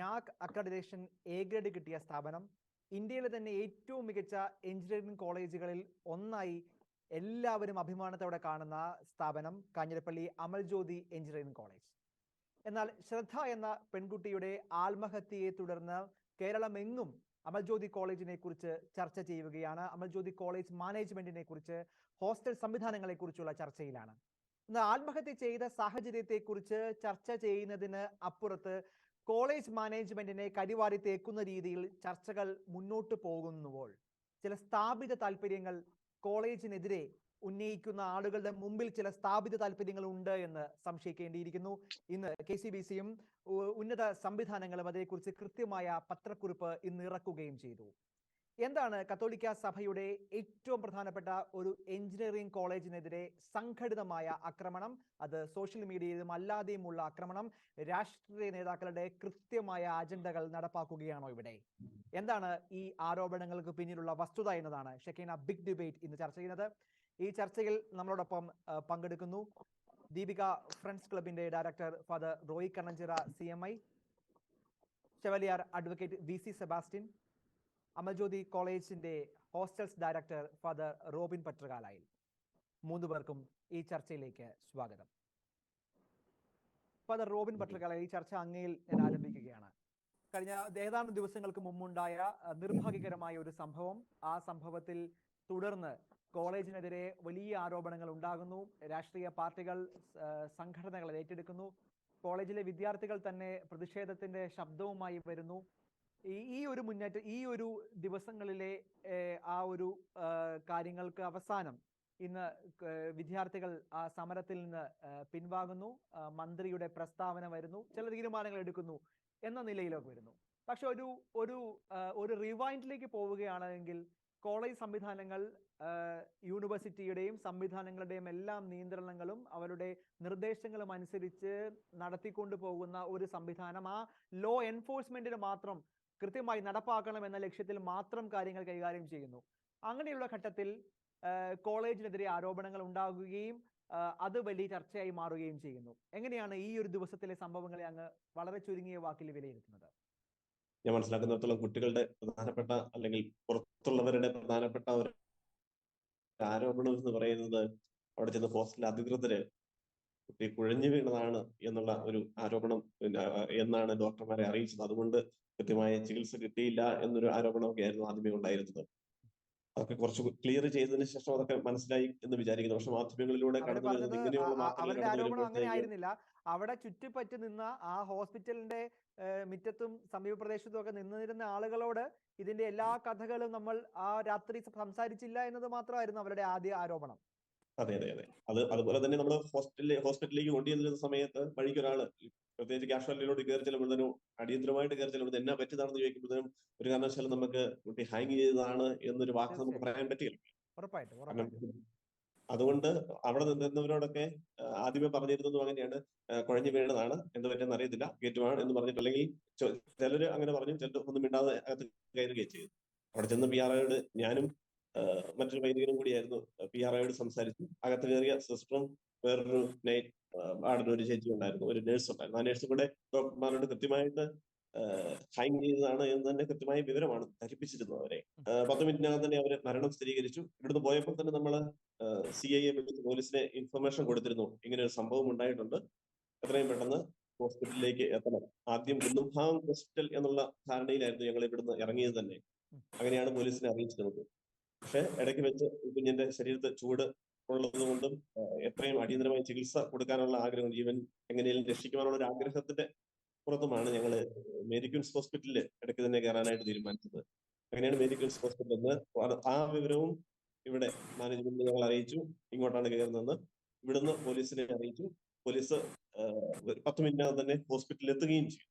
NAAC accreditation A grade കിട്ടിയ സ്ഥാപനം, ഇന്ത്യയിലെ തന്നെ ഏറ്റവും മികച്ച എഞ്ചിനീയറിംഗ് കോളേജുകളിൽ ഒന്നായി എല്ലാവരും അഭിമാനത്തോടെ കാണുന്ന സ്ഥാപനം കാഞ്ഞിരപ്പള്ളി അമൽജ്യോതി എഞ്ചിനീയറിംഗ് കോളേജ്. എന്നാൽ ശ്രദ്ധ എന്ന പെൺകുട്ടിയുടെ ആത്മഹത്യയെ തുടർന്ന് കേരളമെങ്ങും അമൽജ്യോതി കോളേജിനെ കുറിച്ച് ചർച്ച ചെയ്യുകയാണ്. അമൽജ്യോതി കോളേജ് മാനേജ്മെന്റിനെ കുറിച്ച്, ഹോസ്റ്റൽ സംവിധാനങ്ങളെ കുറിച്ചുള്ള ചർച്ചയിലാണ്. എന്നാൽ ആത്മഹത്യ ചെയ്ത സാഹചര്യത്തെക്കുറിച്ച് ചർച്ച ചെയ്യുന്നതിന് അപ്പുറത്ത് കോളേജ് മാനേജ്മെന്റിനെ കരിവാരി തേക്കുന്ന രീതിയിൽ ചർച്ചകൾ മുന്നോട്ട് പോകുമ്പോൾ ചില സ്ഥാപിത താല്പര്യങ്ങൾ കോളേജിനെതിരെ ഉന്നയിക്കുന്ന ആളുകളുടെ മുമ്പിൽ ചില സ്ഥാപിത താല്പര്യങ്ങൾ ഉണ്ട് എന്ന് സംശയിക്കേണ്ടിയിരിക്കുന്നു. ഇന്ന് KCBCയും ഉന്നത സംവിധാനങ്ങളും അതേക്കുറിച്ച് കൃത്യമായ പത്രക്കുറിപ്പ് ഇന്ന് ഇറക്കുകയും ചെയ്തു. എന്താണ് കത്തോലിക്ക സഭയുടെ ഏറ്റവും പ്രധാനപ്പെട്ട ഒരു എഞ്ചിനീയറിംഗ് കോളേജിനെതിരെ സംഘടിതമായ ആക്രമണം? അത് സോഷ്യൽ മീഡിയയിലും അല്ലാതെയുമുള്ള ആക്രമണം. രാഷ്ട്രീയ നേതാക്കളുടെ കൃത്യമായ അജണ്ടകൾ നടപ്പാക്കുകയാണോ ഇവിടെ? എന്താണ് ഈ ആരോപണങ്ങൾക്ക് പിന്നിലുള്ള വസ്തുത എന്നതാണ് ഷെക്കീന ബിഗ് ഡിബേറ്റ് ഇന്ന് ചർച്ച ചെയ്യുന്നത്. ഈ ചർച്ചയിൽ നമ്മളോടൊപ്പം പങ്കെടുക്കുന്നു ദീപിക ഫ്രണ്ട്സ് ക്ലബിന്റെ director father Roy Kannanchira CMI, chevalier advocate VC Sebastian, Amal Jyothi കോളേജിന്റെ hostels director father Robin Pathrakalayil. മൂന്നു പേർക്കും ഈ ചർച്ചയിലേക്ക് സ്വാഗതം. ഫാദർ റോബിൻ പത്രകാലായിൽ, ഈ ചർച്ച അങ്ങയിൽ ഞാൻ ആരംഭിക്കുകയാണ്. കഴിഞ്ഞ ഏതാനും ദിവസങ്ങൾക്ക് മുമ്പുണ്ടായ നിർഭാഗ്യകരമായ ഒരു സംഭവം, ആ സംഭവത്തിൽ തുടർന്ന് കോളേജിനെതിരെ വലിയ ആരോപണങ്ങൾ ഉണ്ടാകുന്നു. രാഷ്ട്രീയ പാർട്ടികൾ, സംഘടനകൾ ഏറ്റെടുക്കുന്നു. കോളേജിലെ വിദ്യാർത്ഥികൾ തന്നെ പ്രതിഷേധത്തിന്റെ ശബ്ദവുമായി വരുന്നു. ഈ ഒരു മുന്നേറ്റം, ഈ ഒരു ദിവസങ്ങളിലെ ആ ഒരു കാര്യങ്ങൾക്ക് അവസാനം ഇന്ന് വിദ്യാർത്ഥികൾ ആ സമരത്തിൽ നിന്ന് പിൻവാങ്ങുന്നു. മന്ത്രിയുടെ പ്രസ്താവന വരുന്നു, ചില തീരുമാനങ്ങൾ എടുക്കുന്നു എന്ന നിലയിലൊക്കെ വരുന്നു. പക്ഷെ ഒരു റിവൈൻഡിലേക്ക് പോവുകയാണെങ്കിൽ കോളേജ് സംവിധാനങ്ങൾ യൂണിവേഴ്സിറ്റിയുടെയും സംവിധാനങ്ങളുടെയും എല്ലാം നിയന്ത്രണങ്ങളും അവരുടെ നിർദ്ദേശങ്ങളും അനുസരിച്ച് നടത്തിക്കൊണ്ടു പോകുന്ന ഒരു സംവിധാനം ആ ലോ എൻഫോഴ്സ്മെന്റിന് മാത്രം കൃത്യമായി നടപ്പാക്കണം എന്ന ലക്ഷ്യത്തിൽ മാത്രം കാര്യങ്ങൾ കൈകാര്യം ചെയ്യുന്നു. അങ്ങനെയുള്ള ഘട്ടത്തിൽ കോളേജിനെതിരെ ആരോപണങ്ങൾ ഉണ്ടാകുകയും അത് വലിയ ചർച്ചയായി മാറുകയും ചെയ്യുന്നു. എങ്ങനെയാണ് ഈ ഒരു ദിവസത്തിലെ സംഭവങ്ങളെ അങ്ങ് വളരെ ചുരുങ്ങിയ വാക്കിൽ വിലയിരുത്തുന്നത്? ഞാൻ മനസ്സിലാക്കുന്നിടത്തോളം കുട്ടികളുടെ പ്രധാനപ്പെട്ട അല്ലെങ്കിൽ പുറത്തുള്ളവരുടെ പ്രധാനപ്പെട്ട ഒരു ആരോപണം എന്ന് പറയുന്നത് അവിടെ ചെന്ന് ഹോസ്റ്റൽ അധികൃതര് കുട്ടി കുഴഞ്ഞു വീണതാണ് എന്നുള്ള ഒരു ആരോപണം എന്നാണ് ഡോക്ടർമാരെ അറിയിച്ചത്. അതുകൊണ്ട് കൃത്യമായ ചികിത്സ കിട്ടിയില്ല എന്നൊരു ആരോപണമൊക്കെ ആയിരുന്നു ആദ്യമേ ഉണ്ടായിരുന്നത്. അതൊക്കെ കുറച്ച് ക്ലിയർ ചെയ്തതിനു ശേഷം അതൊക്കെ മനസ്സിലായി എന്ന് വിചാരിക്കുന്നു. പക്ഷെ മാധ്യമങ്ങളിലൂടെ കടന്നു വരുന്നത് ഇങ്ങനെയുള്ള ആയിരുന്നില്ല. അവിടെ ചുറ്റിപ്പറ്റി നിന്ന ആ ഹോസ്പിറ്റലിന്റെ മുറ്റത്തും സമീപ പ്രദേശത്തും ഒക്കെ നിന്നിരുന്ന ആളുകളോട് ഇതിന്റെ എല്ലാ കഥകളും നമ്മൾ ആ രാത്രി സംസാരിച്ചില്ല എന്നത് മാത്രമായിരുന്നു അവരുടെ ആദ്യ ആരോപണം. അതെ. അതുപോലെ തന്നെ നമ്മൾ ഹോസ്പിറ്റലിലേക്ക് കൊണ്ടുവന്നിരുന്ന സമയത്ത് വഴിക്ക് ഒരാള് പ്രത്യേകിച്ച് കാഷ്വാലിറ്റിയിലോട്ട് കയറി ചെല്ലുമ്പോഴത്തേനും അടിയന്തരമായിട്ട് കയറി ചെല്ലുമ്പോൾ എന്നാ പറ്റിയതാണെന്ന് ചോദിക്കുമ്പോഴത്തേനും ഒരു കാരണവശാലും നമുക്ക് കുട്ടി ഹാങ് ചെയ്തതാണ് എന്നൊരു വാക്ക് നമുക്ക് പറയാൻ പറ്റില്ല. അതുകൊണ്ട് അവിടെ നിന്നവരോടൊക്കെ ആദ്യമേ പറഞ്ഞിരുന്നതും അങ്ങനെയാണ്, കുഴഞ്ഞു വീണതാണ്, എന്ത് പറ്റിയെന്ന് അറിയത്തില്ല, കയറ്റുവാണ് എന്ന് പറഞ്ഞിട്ട്, അല്ലെങ്കിൽ ചിലര് അങ്ങനെ പറഞ്ഞു, ചിലർ ഒന്നും മിണ്ടാതെ അകത്ത് കയറുകയും ചെയ്തു. അവിടെ ചെന്ന് PROയോട് ഞാനും മറ്റൊരു വൈദികനും കൂടിയായിരുന്നു PROയോട് സംസാരിച്ചു. അകത്ത് കയറിയ സിസ്റ്ററും വേറൊരു നൈറ്റ് വാർഡിന് ഒരു ചേച്ചി ഉണ്ടായിരുന്നു, ഒരു നേഴ്സ് ഉണ്ടായിരുന്നു. ആ നേഴ്സ് കൂടെ ഡോക്ടർമാരോട് കൃത്യമായിട്ട് ഹാങ് ചെയ്തതാണ് എന്ന് തന്നെ കൃത്യമായ വിവരമാണ് ധരിപ്പിച്ചിരുന്നത് അവരെ. 10 മിനിറ്റിനകം തന്നെ അവര് മരണം സ്ഥിരീകരിച്ചു. ഇവിടുന്ന് പോയപ്പോൾ തന്നെ നമ്മള് CIA വിളിച്ച് പോലീസിനെ ഇൻഫർമേഷൻ കൊടുത്തിരുന്നു, ഇങ്ങനെ ഒരു സംഭവം ഉണ്ടായിട്ടുണ്ട്, എത്രയും പെട്ടെന്ന് ഹോസ്പിറ്റലിലേക്ക് എത്തണം. ആദ്യം കുന്നുംഭാഗം ഹോസ്പിറ്റൽ എന്നുള്ള ധാരണയിലായിരുന്നു ഞങ്ങൾ ഇവിടുന്ന് ഇറങ്ങിയത് തന്നെ. അങ്ങനെയാണ് പോലീസിനെ അറിയിച്ചിരുന്നത്. പക്ഷെ ഇടയ്ക്ക് വെച്ച് കുഞ്ഞിന്റെ ശരീരത്തെ ചൂട് ഉള്ളത് കൊണ്ടും എത്രയും അടിയന്തരമായി ചികിത്സ കൊടുക്കാനുള്ള ആഗ്രഹം, ജീവൻ എങ്ങനെയും രക്ഷിക്കുവാനുള്ള ഒരു ആഗ്രഹത്തിന്റെ പുറത്തുമാണ് ഞങ്ങള് മേരി ക്വീൻസ് ഹോസ്പിറ്റലിൽ ഇടയ്ക്ക് തന്നെ കയറാനായിട്ട് തീരുമാനിച്ചത്. അങ്ങനെയാണ് മേരി ക്വീൻസ് ഹോസ്പിറ്റലിൽ ആ വിവരവും ഇവിടെ മാനേജ്മെന്റിനെ ഞങ്ങൾ അറിയിച്ചു, ഇങ്ങോട്ടാണ് കയറുന്നതെന്ന്. ഇവിടുന്ന് പോലീസിനെ അറിയിച്ചു. പോലീസ് 10 മിനിറ്റിനകം തന്നെ ഹോസ്പിറ്റലിൽ എത്തുകയും ചെയ്തു.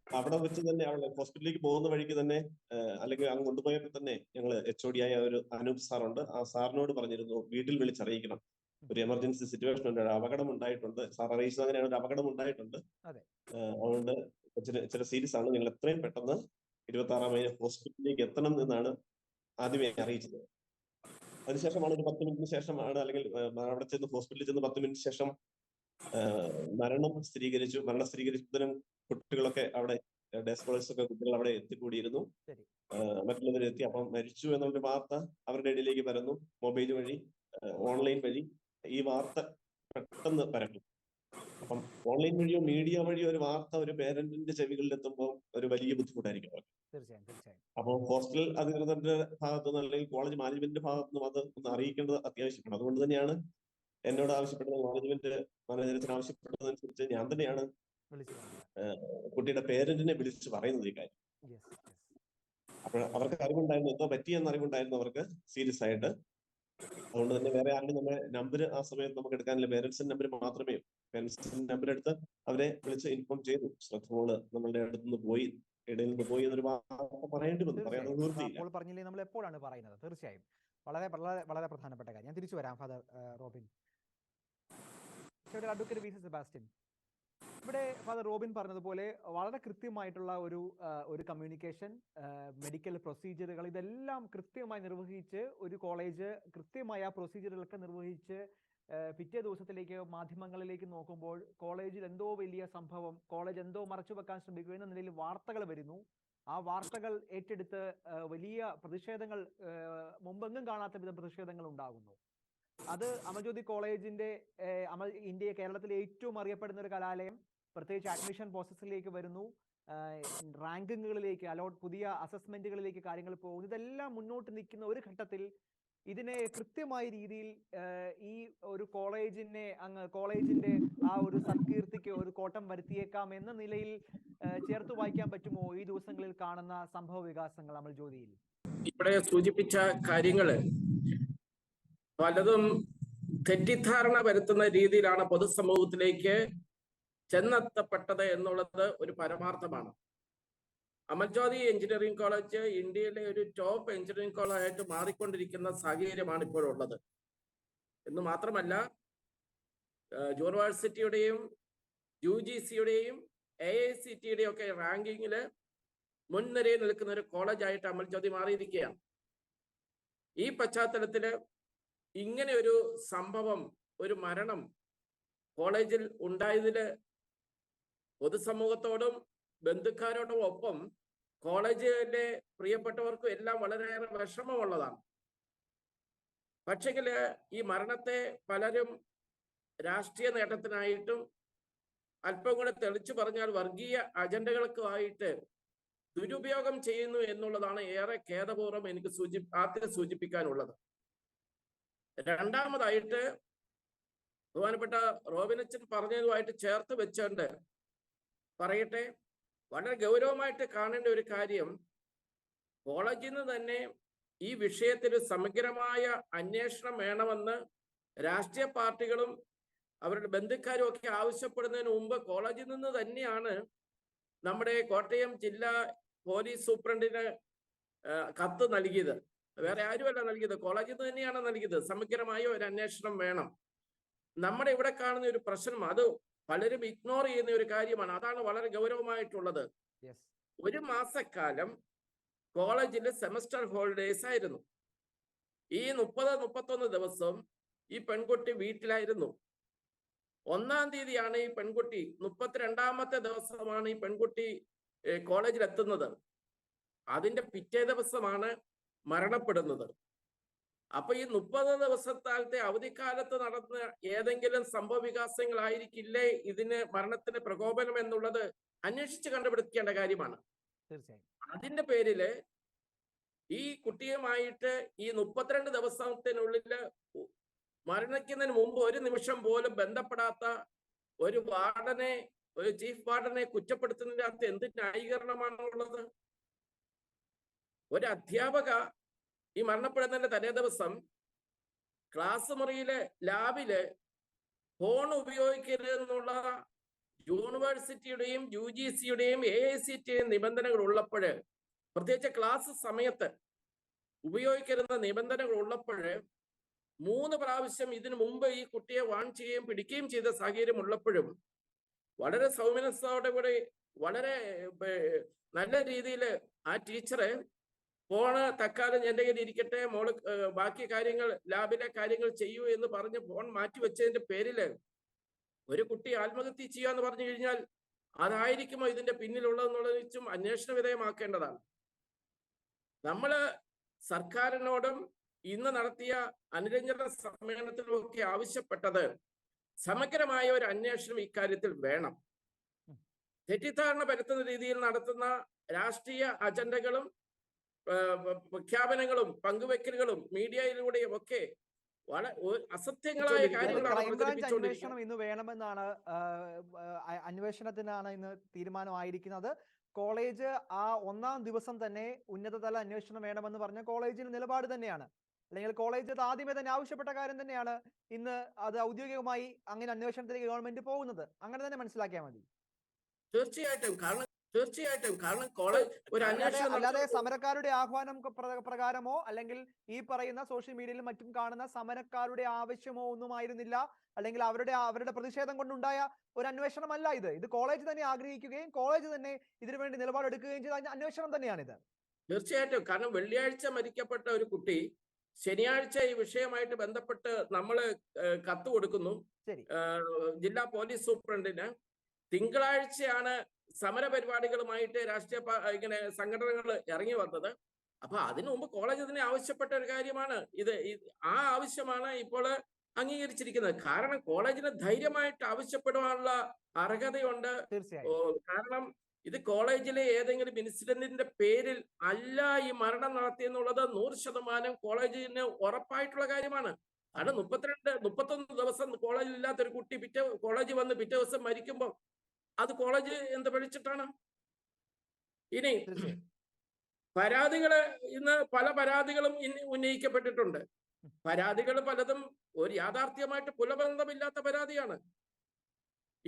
അവിടെ വെച്ച് തന്നെ അവിടെ ഹോസ്പിറ്റലിലേക്ക് പോകുന്ന വഴിക്ക് തന്നെ, അല്ലെങ്കിൽ അങ്ങ് കൊണ്ടുപോയപ്പോൾ തന്നെ ഞങ്ങൾ HOD ആയ ഒരു അനൂപ് സാറുണ്ട്, ആ സാറിനോട് പറഞ്ഞിരുന്നു വീട്ടിൽ വിളിച്ചറിയിക്കണം, ഒരു എമർജൻസി സിറ്റുവേഷൻ ഉണ്ട്, ഒരു അപകടം ഉണ്ടായിട്ടുണ്ട്. സാർ അറിയിച്ചത് അങ്ങനെയാണ്, ഒരു അപകടം ഉണ്ടായിട്ടുണ്ട്, അതുകൊണ്ട് ചില സീരിയസ് ആണ്, നിങ്ങൾ എത്രയും പെട്ടെന്ന് 26-ാം മൈൽ ഹോസ്പിറ്റലിലേക്ക് എത്തണം എന്നാണ് ആദ്യമേ അറിയിച്ചത്. അതിനുശേഷമാണ് ഒരു 10 മിനിറ്റിന് ശേഷമാണ്, അല്ലെങ്കിൽ അവിടെ ചെന്ന് ഹോസ്പിറ്റലിൽ ചെന്ന് 10 മിനിറ്റ് ശേഷം മരണം സ്ഥിരീകരിച്ചതിനും കുട്ടികളൊക്കെ അവിടെ ഡേ സ്കോളേഴ്സ് ഒക്കെ കുട്ടികൾ അവിടെ എത്തിക്കൂടിയിരുന്നു. മറ്റുള്ളവരെത്തി. അപ്പം മരിച്ചു എന്നുള്ളൊരു വാർത്ത അവരുടെ ഇടയിലേക്ക് പരന്നു. മൊബൈൽ വഴി, ഓൺലൈൻ വഴി ഈ വാർത്ത പെട്ടെന്ന് പരക്കും. അപ്പം ഓൺലൈൻ വഴിയോ മീഡിയ വഴിയോ ഒരു വാർത്ത ഒരു പേരന്റിന്റെ ചെവികളിൽ എത്തുമ്പോൾ ഒരു വലിയ ബുദ്ധിമുട്ടായിരിക്കും അവർക്ക്. അപ്പോൾ ഹോസ്റ്റൽ അധികൃതരുടെ ഭാഗത്തുനിന്ന് അല്ലെങ്കിൽ കോളേജ് മാനേജ്മെന്റിന്റെ ഭാഗത്തുനിന്നും അത് ഒന്ന് അറിയിക്കേണ്ടത് അത്യാവശ്യമാണ്. അതുകൊണ്ട് തന്നെയാണ് എന്നോട് ആവശ്യപ്പെട്ടത്, മാനേജ്മെന്റ് മാനേജരത്തിന് ആവശ്യപ്പെട്ടതനുസരിച്ച് ഞാൻ തന്നെയാണ് കുട്ടിയുടെ പേരന്റിനെ വിളിച്ച് പറയുന്നത് ഈ കാര്യം. അപ്പോൾ അവർക്ക് അറിവുണ്ടായിരുന്നു, എന്തോ പറ്റിയെന്ന് അറിവുണ്ടായിരുന്നു അവർക്ക് സീരിയസ് ആയിട്ട്. അതുകൊണ്ട് തന്നെ വേറെ ആരുടെ നമ്മുടെ നമ്പർ ആ സമയത്ത് നമുക്ക് എടുക്കാനില്ല. പേരൻസിന്റെ നമ്പർ മാത്രമേ, പേരൻസിന്റെ നമ്പർ എടുത്ത് അവരെ വിളിച്ച് ഇൻഫോം ചെയ്തു. ശ്രദ്ധയോട് നമ്മളുടെ അടുത്തുനിന്ന് പോയി, ഇടയിൽ നിന്ന് പോയി എന്നൊരു വാർത്ത പറയേണ്ടി വന്നു. പറയാതെ നിവൃത്തിയില്ല. പറഞ്ഞില്ലേ, നമ്മൾ എപ്പോഴാണ് പറയുന്നത്? തീർച്ചയായും വളരെ വളരെ വളരെ പ്രധാനപ്പെട്ട കാര്യം. ഞാൻ തിരിച്ചു വരാം father Robin. Advocate V. Sebastian, ഇവിടെ ഫാദർ റോബിൻ പറഞ്ഞതുപോലെ വളരെ കൃത്യമായിട്ടുള്ള ഒരു കമ്മ്യൂണിക്കേഷൻ, മെഡിക്കൽ പ്രൊസീജിയറുകൾ, ഇതെല്ലാം കൃത്യമായി നിർവഹിച്ച് ഒരു കോളേജ് കൃത്യമായ പ്രൊസീജിയറുകളൊക്കെ നിർവഹിച്ച് പിറ്റേ ദിവസത്തിലേക്ക് മാധ്യമങ്ങളിലേക്ക് നോക്കുമ്പോൾ കോളേജിൽ എന്തോ വലിയ സംഭവം, കോളേജ് എന്തോ മറച്ചു വെക്കാൻ ശ്രമിക്കുക എന്ന നിലയിൽ വാർത്തകൾ വരുന്നു. ആ വാർത്തകൾ ഏറ്റെടുത്ത് വലിയ പ്രതിഷേധങ്ങൾ, മുമ്പെങ്ങും കാണാത്ത വിധ പ്രതിഷേധങ്ങൾ ഉണ്ടാകുന്നു. അത് അമൽജ്യോതി കോളേജിന്റെ കേരളത്തിലെ ഏറ്റവും അറിയപ്പെടുന്ന ഒരു കലാലയം, പ്രത്യേകിച്ച് അഡ്മിഷൻ പ്രോസസ്സിലേക്ക് വരുന്നു, റാങ്കിങ്ങുകളിലേക്ക്, പുതിയ അസസ്മെന്റുകളിലേക്ക് കാര്യങ്ങൾ പോകുന്നു. ഇതെല്ലാം മുന്നോട്ട് നിൽക്കുന്ന ഒരു ഘട്ടത്തിൽ ഇതിനെ കൃത്യമായ രീതിയിൽ ഈ ഒരു കോളേജിന്റെ ആ ഒരു സത്കീർത്തിക്ക് ഒരു കോട്ടം വരുത്തിയേക്കാം എന്ന നിലയിൽ ചേർത്ത് വായിക്കാൻ പറ്റുമോ ഈ ദിവസങ്ങളിൽ കാണുന്ന സംഭവ വികാസങ്ങൾ അമൽജ്യോതിയിൽ? ഇവിടെ സൂചിപ്പിച്ച കാര്യങ്ങള് പലതും തെറ്റിദ്ധാരണ വരുത്തുന്ന രീതിയിലാണ് പൊതുസമൂഹത്തിലേക്ക് ചെന്നെത്തപ്പെട്ടത് എന്നുള്ളത് ഒരു പരമാർത്ഥമാണ്. അമൽജ്യോതി എഞ്ചിനീയറിംഗ് കോളേജ് ഇന്ത്യയിലെ ഒരു ടോപ്പ് എഞ്ചിനീയറിംഗ് കോളേജായിട്ട് മാറിക്കൊണ്ടിരിക്കുന്ന സാഹചര്യമാണ് ഇപ്പോഴുള്ളത്. എന്ന് മാത്രമല്ല, യൂണിവേഴ്സിറ്റിയുടെയും UGCയുടെയും AICTEയുടെയും ഒക്കെ റാങ്കിങ്ങില് മുൻനിരയിൽ നിൽക്കുന്ന ഒരു കോളേജായിട്ട് അമൽജ്യോതി മാറിയിരിക്കുകയാണ്. ഈ പശ്ചാത്തലത്തില് ഇങ്ങനെ ഒരു സംഭവം, ഒരു മരണം കോളേജിൽ ഉണ്ടായതില് പൊതുസമൂഹത്തോടും ബന്ധുക്കാരോടും ഒപ്പം കോളേജിലെ പ്രിയപ്പെട്ടവർക്കും എല്ലാം വളരെയേറെ വിഷമമുള്ളതാണ്. പക്ഷെങ്കില് ഈ മരണത്തെ പലരും രാഷ്ട്രീയ നേട്ടത്തിനായിട്ടും അല്പം കൂടെ തെളിച്ചു പറഞ്ഞാൽ വർഗീയ അജണ്ടകൾക്കുമായിട്ട് ദുരുപയോഗം ചെയ്യുന്നു എന്നുള്ളതാണ് ഏറെ ഖേദപൂർവ്വം എനിക്ക് ആദ്യം സൂചിപ്പിക്കാനുള്ളത്. രണ്ടാമതായിട്ട് ബഹുമാനപ്പെട്ട റോബിനച്ചൻ പറഞ്ഞതുമായിട്ട് ചേർത്ത് വെച്ചുകൊണ്ട് പറയട്ടെ, വളരെ ഗൗരവമായിട്ട് കാണേണ്ട ഒരു കാര്യം, കോളേജിൽ നിന്ന് തന്നെ ഈ വിഷയത്തിൽ സമഗ്രമായ അന്വേഷണം വേണമെന്ന് രാഷ്ട്രീയ പാർട്ടികളും അവരുടെ ബന്ധുക്കാരും ഒക്കെ ആവശ്യപ്പെടുന്നതിന് മുമ്പ് കോളേജിൽ നിന്ന് തന്നെയാണ് നമ്മുടെ കോട്ടയം ജില്ലാ പോലീസ് സൂപ്രണ്ടിന് കത്ത് നൽകിയത്. വേറെ ആരുമല്ല നൽകിയത്, കോളേജിൽ നിന്ന് തന്നെയാണ് നൽകിയത്. സമഗ്രമായ ഒരു അന്വേഷണം വേണം. നമ്മുടെ ഇവിടെ കാണുന്ന ഒരു പ്രശ്നം, അത് പലരും ഇഗ്നോർ ചെയ്യുന്ന ഒരു കാര്യമാണ്. അതാണ് വളരെ ഗൗരവമായിട്ടുള്ളത്. 1 മാസക്കാലം കോളേജിലെ സെമസ്റ്റർ ഹോളിഡേസ് ആയിരുന്നു. ഈ 30-31 ദിവസം ഈ പെൺകുട്ടി വീട്ടിലായിരുന്നു. 1-ാം തീയതിയാണ് ഈ പെൺകുട്ടി, 32ാമത്തെ ദിവസമാണ് ഈ പെൺകുട്ടി കോളേജിൽ എത്തുന്നത്. അതിന്റെ പിറ്റേ ദിവസമാണ് മരണപ്പെടുന്നത്. അപ്പൊ ഈ 30 ദിവസത്തെ അവധിക്കാലത്ത് നടന്ന ഏതെങ്കിലും സംഭവ വികാസങ്ങളായിരിക്കില്ലേ ഇതിന് മരണത്തിന് പ്രകോപനം എന്നുള്ളത് അന്വേഷിച്ച് കണ്ടുപിടിക്കേണ്ട കാര്യമാണ്. അതിന്റെ പേരില് ഈ കുട്ടിയുമായിട്ട് ഈ 32 ദിവസത്തിനുള്ളില് മരണിക്കുന്നതിന് മുമ്പ് ഒരു നിമിഷം പോലും ബന്ധപ്പെടാത്ത ഒരു വാർഡനെ, ഒരു ചീഫ് വാർഡനെ കുറ്റപ്പെടുത്തുന്നതിന്റെ അകത്ത് എന്ത് ന്യായീകരണമാണുള്ളത്? ഒരു അധ്യാപക ഈ മരണപ്പെടുന്നതിന്റെ തലേ ദിവസം ക്ലാസ് മുറിയിലെ ലാബില് ഫോൺ ഉപയോഗിക്കരുത് എന്നുള്ള യൂണിവേഴ്സിറ്റിയുടെയും UGCയുടെയും AICTയുടെയും നിബന്ധനകൾ ഉള്ളപ്പോഴ്, പ്രത്യേകിച്ച് ക്ലാസ് സമയത്ത് ഉപയോഗിക്കരുന്ന നിബന്ധനകൾ ഉള്ളപ്പോഴ് 3 പ്രാവശ്യം ഇതിനു മുമ്പ് ഈ കുട്ടിയെ വാൺ ചെയ്യുകയും പിടിക്കുകയും ചെയ്ത സാഹചര്യം ഉള്ളപ്പോഴും വളരെ സൗമ്യനത്തോടെ കൂടി വളരെ നല്ല രീതിയിൽ ആ ടീച്ചറെ ഫോണ് തക്കാലം എന്റെ കയ്യിൽ ഇരിക്കട്ടെ, മോള് ബാക്കി കാര്യങ്ങൾ ലാബിലെ കാര്യങ്ങൾ ചെയ്യൂ എന്ന് പറഞ്ഞ് ഫോൺ മാറ്റി വെച്ചതിന്റെ പേരില് ഒരു കുട്ടി ആത്മഹത്യ ചെയ്യുക എന്ന് പറഞ്ഞു കഴിഞ്ഞാൽ അതായിരിക്കുമോ ഇതിന്റെ പിന്നിലുള്ളതെന്നുള്ളതും അന്വേഷണ വിധേയമാക്കേണ്ടതാണ്. നമ്മള് സർക്കാരിനോടും ഇന്ന് നടത്തിയ അനുരഞ്ജന സമ്മേളനത്തിലുമൊക്കെ ആവശ്യപ്പെട്ടത് സമഗ്രമായ ഒരു അന്വേഷണം ഇക്കാര്യത്തിൽ വേണം. തെറ്റിദ്ധാരണ പരത്തുന്ന രീതിയിൽ നടത്തുന്ന രാഷ്ട്രീയ അജണ്ടകളും പ്രഖ്യാപനങ്ങളും പങ്കുവെക്കലുകളും മീഡിയയിലൂടെയും ഒക്കെ അസത്യങ്ങളായ കാര്യങ്ങളാണ് ക്രൈംബ്രാഞ്ച് പ്രചരിപ്പിച്ചുകൊണ്ടിരിക്കുന്നത്. അന്വേഷണം ഇന്ന് വേണമെന്നാണ് അന്വേഷണത്തിനാണ് ഇന്ന് തീരുമാനമായിരിക്കുന്നത്. കോളേജ് ആ ഒന്നാം ദിവസം തന്നെ ഉന്നതതല അന്വേഷണം വേണമെന്ന് പറഞ്ഞ കോളേജിന്റെ നിലപാട് തന്നെയാണ്, അല്ലെങ്കിൽ കോളേജ് അത് ആദ്യമേ തന്നെ ആവശ്യപ്പെട്ട കാര്യം തന്നെയാണ്. ഇന്ന് അത് ഔദ്യോഗികമായി അങ്ങനെ അന്വേഷണത്തിലേക്ക് ഗവൺമെന്റ് പോകുന്നത് അങ്ങനെ തന്നെ മനസ്സിലാക്കിയാൽ മതി. തീർച്ചയായിട്ടും കാരണം കോളേജ് ഒരു അന്വേഷണം അല്ലാതെ സമരക്കാരുടെ ആഹ്വാനം പ്രകാരമോ അല്ലെങ്കിൽ ഈ പറയുന്ന സോഷ്യൽ മീഡിയയിലും മറ്റും കാണുന്ന സമരക്കാരുടെ ആവശ്യമോ ഒന്നുമായിരുന്നില്ല, അല്ലെങ്കിൽ അവരുടെ പ്രതിഷേധം കൊണ്ടുണ്ടായ ഒരു അന്വേഷണമല്ല ഇത്. ഇത് കോളേജ് തന്നെ ആഗ്രഹിക്കുകയും കോളേജ് തന്നെ ഇതിനുവേണ്ടി നിലപാടെടുക്കുകയും ചെയ്ത അന്വേഷണം തന്നെയാണിത്. തീർച്ചയായിട്ടും. കാരണം വെള്ളിയാഴ്ച മരിക്കപ്പെട്ട ഒരു കുട്ടി ശനിയാഴ്ച ഈ വിഷയമായിട്ട് ബന്ധപ്പെട്ട് നമ്മള് കത്ത് കൊടുക്കുന്നു ജില്ലാ പോലീസ് സൂപ്രണ്ടിന്. തിങ്കളാഴ്ചയാണ് സമര പരിപാടികളുമായിട്ട് ഇങ്ങനെ സംഘടനകൾ ഇറങ്ങി വന്നത്. അപ്പൊ അതിനു മുമ്പ് കോളേജ് അതിനെ ആവശ്യപ്പെട്ട ഒരു കാര്യമാണ് ഇത്. ആ ആവശ്യമാണ് ഇപ്പോൾ അംഗീകരിച്ചിരിക്കുന്നത്. കാരണം കോളേജിന് ധൈര്യമായിട്ട് ആവശ്യപ്പെടുവാനുള്ള അർഹതയുണ്ട്. കാരണം ഇത് കോളേജിലെ ഏതെങ്കിലും ഇൻസിഡന്റിന്റെ പേരിൽ അല്ല ഈ മരണം നടത്തിയെന്നുള്ളത് 100% കോളേജിന് ഉറപ്പായിട്ടുള്ള കാര്യമാണ്. കാരണം 31 ദിവസം കോളേജിൽ ഇല്ലാത്ത ഒരു കുട്ടി കോളേജിൽ വന്ന് പിറ്റേ ദിവസം മരിക്കുമ്പോൾ അത് കോളേജ് എന്ത് പഠിച്ചിട്ടാണ്? ഇനി പരാതികള് ഇന്ന് പല പരാതികളും ഉന്നയിക്കപ്പെട്ടിട്ടുണ്ട്. പരാതികൾ പലതും ഒരു യാഥാർത്ഥ്യമായിട്ട് പുലബന്ധമില്ലാത്ത പരാതിയാണ്.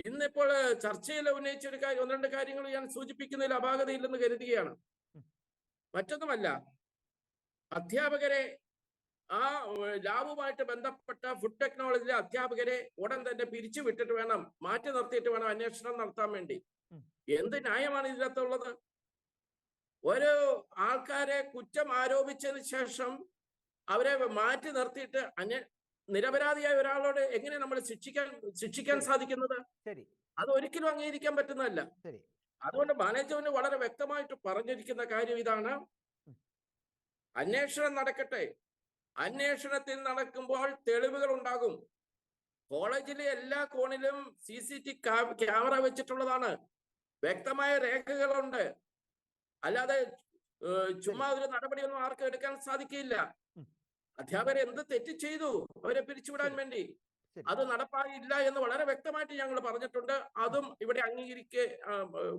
ഇന്നിപ്പോൾ ചർച്ചയിൽ ഉന്നയിച്ച ഒരു കാര്യം, 1-2 കാര്യങ്ങൾ ഞാൻ സൂചിപ്പിക്കുന്നതിൽ അപാകതയില്ലെന്ന് കരുതുകയാണ്. മറ്റൊന്നുമല്ല, അധ്യാപകരെ ആ ലാബുമായിട്ട് ബന്ധപ്പെട്ട ഫുഡ് ടെക്നോളജിയിലെ അധ്യാപകരെ ഉടൻ തന്നെ പിരിച്ചു വിട്ടിട്ട് വേണം, മാറ്റി നിർത്തിയിട്ട് വേണം അന്വേഷണം നടത്താൻ വേണ്ടി. എന്ത് ന്യായമാണ് ഇതിനകത്തുള്ളത്? ഒരു ആൾക്കാരെ കുറ്റം ആരോപിച്ചതിന് ശേഷം അവരെ മാറ്റി നിർത്തിയിട്ട് നിരപരാധിയായ ഒരാളോട് എങ്ങനെ നമ്മൾ ശിക്ഷിക്കാൻ സാധിക്കുന്നത്? അത് ഒരിക്കലും അംഗീകരിക്കാൻ പറ്റുന്നതല്ല. അതുകൊണ്ട് മാനേജ്മെന്റ് വളരെ വ്യക്തമായിട്ട് പറഞ്ഞിരിക്കുന്ന കാര്യം ഇതാണ്: അന്വേഷണം നടക്കട്ടെ. അന്വേഷണത്തിൽ നടക്കുമ്പോൾ തെളിവുകൾ ഉണ്ടാകും. കോളേജിലെ എല്ലാ കോണിലും CCTV ക്യാമറ വെച്ചിട്ടുള്ളതാണ്. വ്യക്തമായ രേഖകളുണ്ട്. അല്ലാതെ ചുമ്മാ ഒരു നടപടിയൊന്നും ആർക്കും എടുക്കാൻ സാധിക്കില്ല. അധ്യാപകർ എന്ത് തെറ്റ് ചെയ്തു അവരെ പിരിച്ചുവിടാൻ വേണ്ടി അത് നടപ്പായില്ല എന്ന് വളരെ വ്യക്തമായിട്ട് ഞങ്ങൾ പറഞ്ഞിട്ടുണ്ട്. അതും ഇവിടെ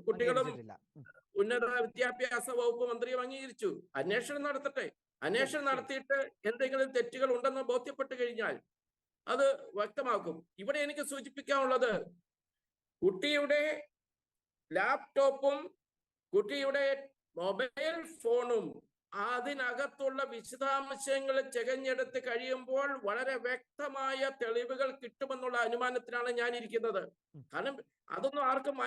കുട്ടികളും ഉന്നത വിദ്യാഭ്യാസ വകുപ്പ് മന്ത്രിയും അംഗീകരിച്ചു. അന്വേഷണം നടത്തട്ടെ. അന്വേഷണം നടത്തിയിട്ട് എന്തെങ്കിലും തെറ്റുകൾ ഉണ്ടെന്ന് ബോധ്യപ്പെട്ടു കഴിഞ്ഞാൽ അത് വ്യക്തമാക്കും. ഇവിടെ എനിക്ക് സൂചിപ്പിക്കാനുള്ളത്, കുട്ടിയുടെ ലാപ്ടോപ്പും കുട്ടിയുടെ മൊബൈൽ ഫോണും അതിനകത്തുള്ള വിശദാംശങ്ങൾ ചെകഞ്ഞെടുത്ത് കഴിയുമ്പോൾ വളരെ വ്യക്തമായ തെളിവുകൾ കിട്ടുമെന്നുള്ള അനുമാനത്തിലാണ് ഞാൻ ഇരിക്കുന്നത്. കാരണം അതൊന്നും ആർക്കും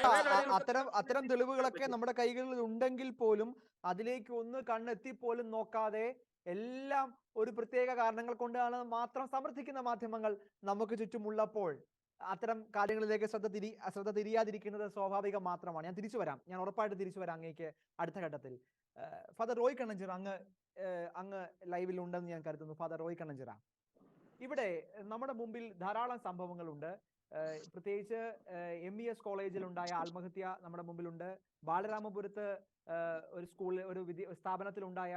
അത്തരം തെളിവുകളൊക്കെ നമ്മുടെ കൈകളിൽ ഉണ്ടെങ്കിൽ പോലും അതിലേക്ക് ഒന്ന് കണ്ണെത്തിപ്പോലും നോക്കാതെ എല്ലാം ഒരു പ്രത്യേക കാരണങ്ങൾ കൊണ്ടാണ് മാത്രം സമർത്ഥിക്കുന്ന മാധ്യമങ്ങൾ നമുക്ക് ചുറ്റുമുള്ളപ്പോൾ അത്തരം കാര്യങ്ങളിലേക്ക് ശ്രദ്ധ തിരിയാതിരിക്കുന്നത് സ്വാഭാവികം മാത്രമാണ്. ഞാൻ ഉറപ്പായിട്ട് തിരിച്ചു വരാം അങ്ങേക്ക് അടുത്ത ഘട്ടത്തിൽ. ഫാദർ റോയ് കണ്ണഞ്ചിറ, അങ്ങ് ലൈവിൽ ഉണ്ടെന്ന് ഞാൻ കരുതുന്നു. ഫാദർ റോയ് കണ്ണഞ്ചിറ, ഇവിടെ നമ്മുടെ മുമ്പിൽ ധാരാളം സംഭവങ്ങളുണ്ട്. പ്രത്യേകിച്ച് MES കോളേജിൽ ഉണ്ടായ ആത്മഹത്യ നമ്മുടെ മുമ്പിലുണ്ട്. ബാലരാമപുരത്ത് ഒരു സ്ഥാപനത്തിലുണ്ടായ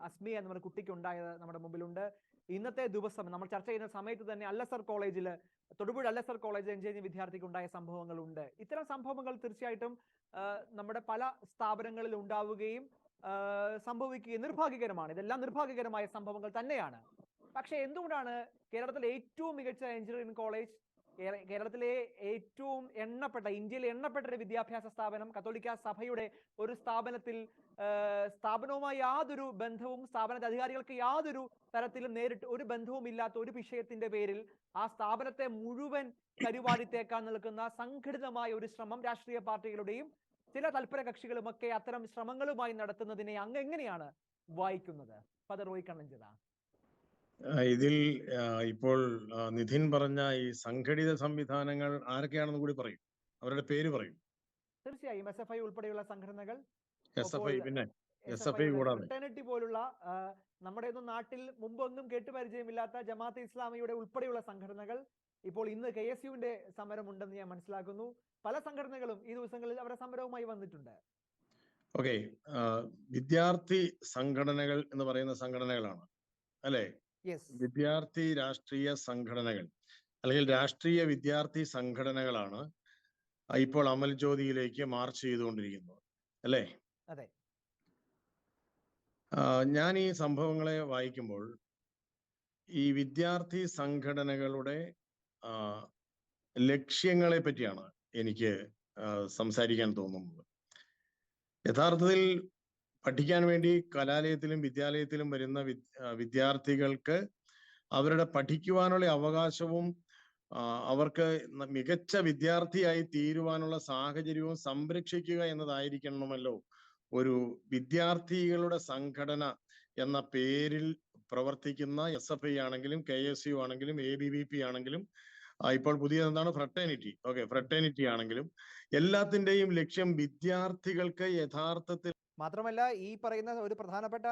അസ്മി എന്ന കുട്ടിക്ക് ഉണ്ടായത് നമ്മുടെ മുമ്പിലുണ്ട്. ഇന്നത്തെ ദിവസം നമ്മൾ ചർച്ച ചെയ്യുന്ന സമയത്ത് തന്നെ തൊടുപുഴ അല്ലസർ കോളേജ് എഞ്ചിനീയറിംഗ് വിദ്യാർത്ഥിക്ക് ഉണ്ടായ സംഭവങ്ങളുണ്ട്. ഇത്തരം സംഭവങ്ങൾ തീർച്ചയായിട്ടും നമ്മുടെ പല സ്ഥാപനങ്ങളിൽ ഉണ്ടാവുകയും സംഭവിക്കുകയും നിർഭാഗ്യകരമാണ്. ഇതെല്ലാം നിർഭാഗ്യകരമായ സംഭവങ്ങൾ തന്നെയാണ്. പക്ഷെ എന്തുകൊണ്ടാണ് കേരളത്തിലെ ഏറ്റവും മികച്ച എഞ്ചിനീയറിംഗ് കോളേജ്, കേരളത്തിലെ ഏറ്റവും ഇന്ത്യയിലെ എണ്ണപ്പെട്ട ഒരു വിദ്യാഭ്യാസ സ്ഥാപനം, കത്തോലിക്ക സഭയുടെ ഒരു സ്ഥാപനവുമായി യാതൊരു ബന്ധവും, സ്ഥാപനത്തെ അധികാരികൾക്ക് യാതൊരു തരത്തിലും നേരിട്ട് ഒരു ബന്ധവും ഇല്ലാത്ത ഒരു വിഷയത്തിന്റെ പേരിൽ ആ സ്ഥാപനത്തെ മുഴുവൻ കരുവാടിത്തേക്കാൻ നിൽക്കുന്ന സംഘടിതമായ ഒരു ശ്രമം രാഷ്ട്രീയ പാർട്ടികളുടെയും ചില തൽപര കക്ഷികളുമൊക്കെ അത്തരം ശ്രമങ്ങളുമായി നടത്തുന്നതിനെ അങ്ങ് എങ്ങനെയാണ് വായിക്കുന്നത്? ഫാദർ റോയ് കണ്ണഞ്ചിറ. ഇതിൽ ഇപ്പോൾ നിധിൻ പറഞ്ഞ ഈ സംഘടിത സംവിധാനങ്ങൾ ആരൊക്കെയാണെന്ന് കൂടി പറയും, അവരുടെ പേര് പറയും. തീർച്ചയായും SFI ഉൾപ്പെടെയുള്ള സംഘടനകൾ, SFI, പിന്നെ SFI കൂടാതെ ഫ്രട്ടേണിറ്റി പോലുള്ള നമ്മുടെ ഒന്നും നാട്ടിൽ മുമ്പൊന്നും കേട്ടുപരിചയമില്ലാത്ത ജമാഅത്തെ ഇസ്ലാമിയുടെ ഉൾപ്പെടെയുള്ള സംഘടനകൾ, ഇപ്പോൾ ഇന്ന് KSUവിന്റെ സമരം ഉണ്ടെന്ന് ഞാൻ മനസ്സിലാക്കുന്നു. പല സംഘടനകളും ഈ ദിവസങ്ങളിൽ അവരുടെ സമരവുമായി വന്നിട്ടുണ്ട്. ഓക്കെ, വിദ്യാർത്ഥി സംഘടനകൾ എന്ന് പറയുന്ന സംഘടനകളാണ് അല്ലെ? വിദ്യാർത്ഥി രാഷ്ട്രീയ സംഘടനകൾ അല്ലെങ്കിൽ രാഷ്ട്രീയ വിദ്യാർത്ഥി സംഘടനകളാണ് ഇപ്പോൾ അമൽ ജ്യോതിയിലേക്ക് മാർച്ച് ചെയ്തുകൊണ്ടിരിക്കുന്നത് അല്ലേ? അതെ. ഞാൻ ഈ സംഭവങ്ങളെ വായിക്കുമ്പോൾ ഈ വിദ്യാർത്ഥി സംഘടനകളുടെ ലക്ഷ്യങ്ങളെ പറ്റിയാണ് എനിക്ക് സംസാരിക്കാൻ തോന്നുന്നത്. യഥാർത്ഥത്തിൽ പഠിക്കാൻ വേണ്ടി കലാലയത്തിലും വിദ്യാലയത്തിലും വരുന്ന വിദ്യാർത്ഥികൾക്ക് അവരുടെ പഠിക്കുവാനുള്ള അവകാശവും അവർക്ക് മികച്ച വിദ്യാർത്ഥിയായി തീരുവാനുള്ള സാഹചര്യവും സംരക്ഷിക്കുക എന്നതായിരിക്കണമല്ലോ ഒരു വിദ്യാർത്ഥികളുടെ സംഘടന എന്ന പേരിൽ പ്രവർത്തിക്കുന്ന SFI ആണെങ്കിലും KSU ആണെങ്കിലും ABVP ആണെങ്കിലും ഇപ്പോൾ പുതിയത് എന്താണ് ഫ്രട്ടേണിറ്റി, ഓക്കെ, ഫ്രട്ടേണിറ്റി ആണെങ്കിലും എല്ലാത്തിന്റെയും ലക്ഷ്യം വിദ്യാർത്ഥികൾക്ക് യഥാർത്ഥത്തിൽ മാത്രമല്ല ഈ പറയുന്ന ഒരു പ്രധാനപ്പെട്ട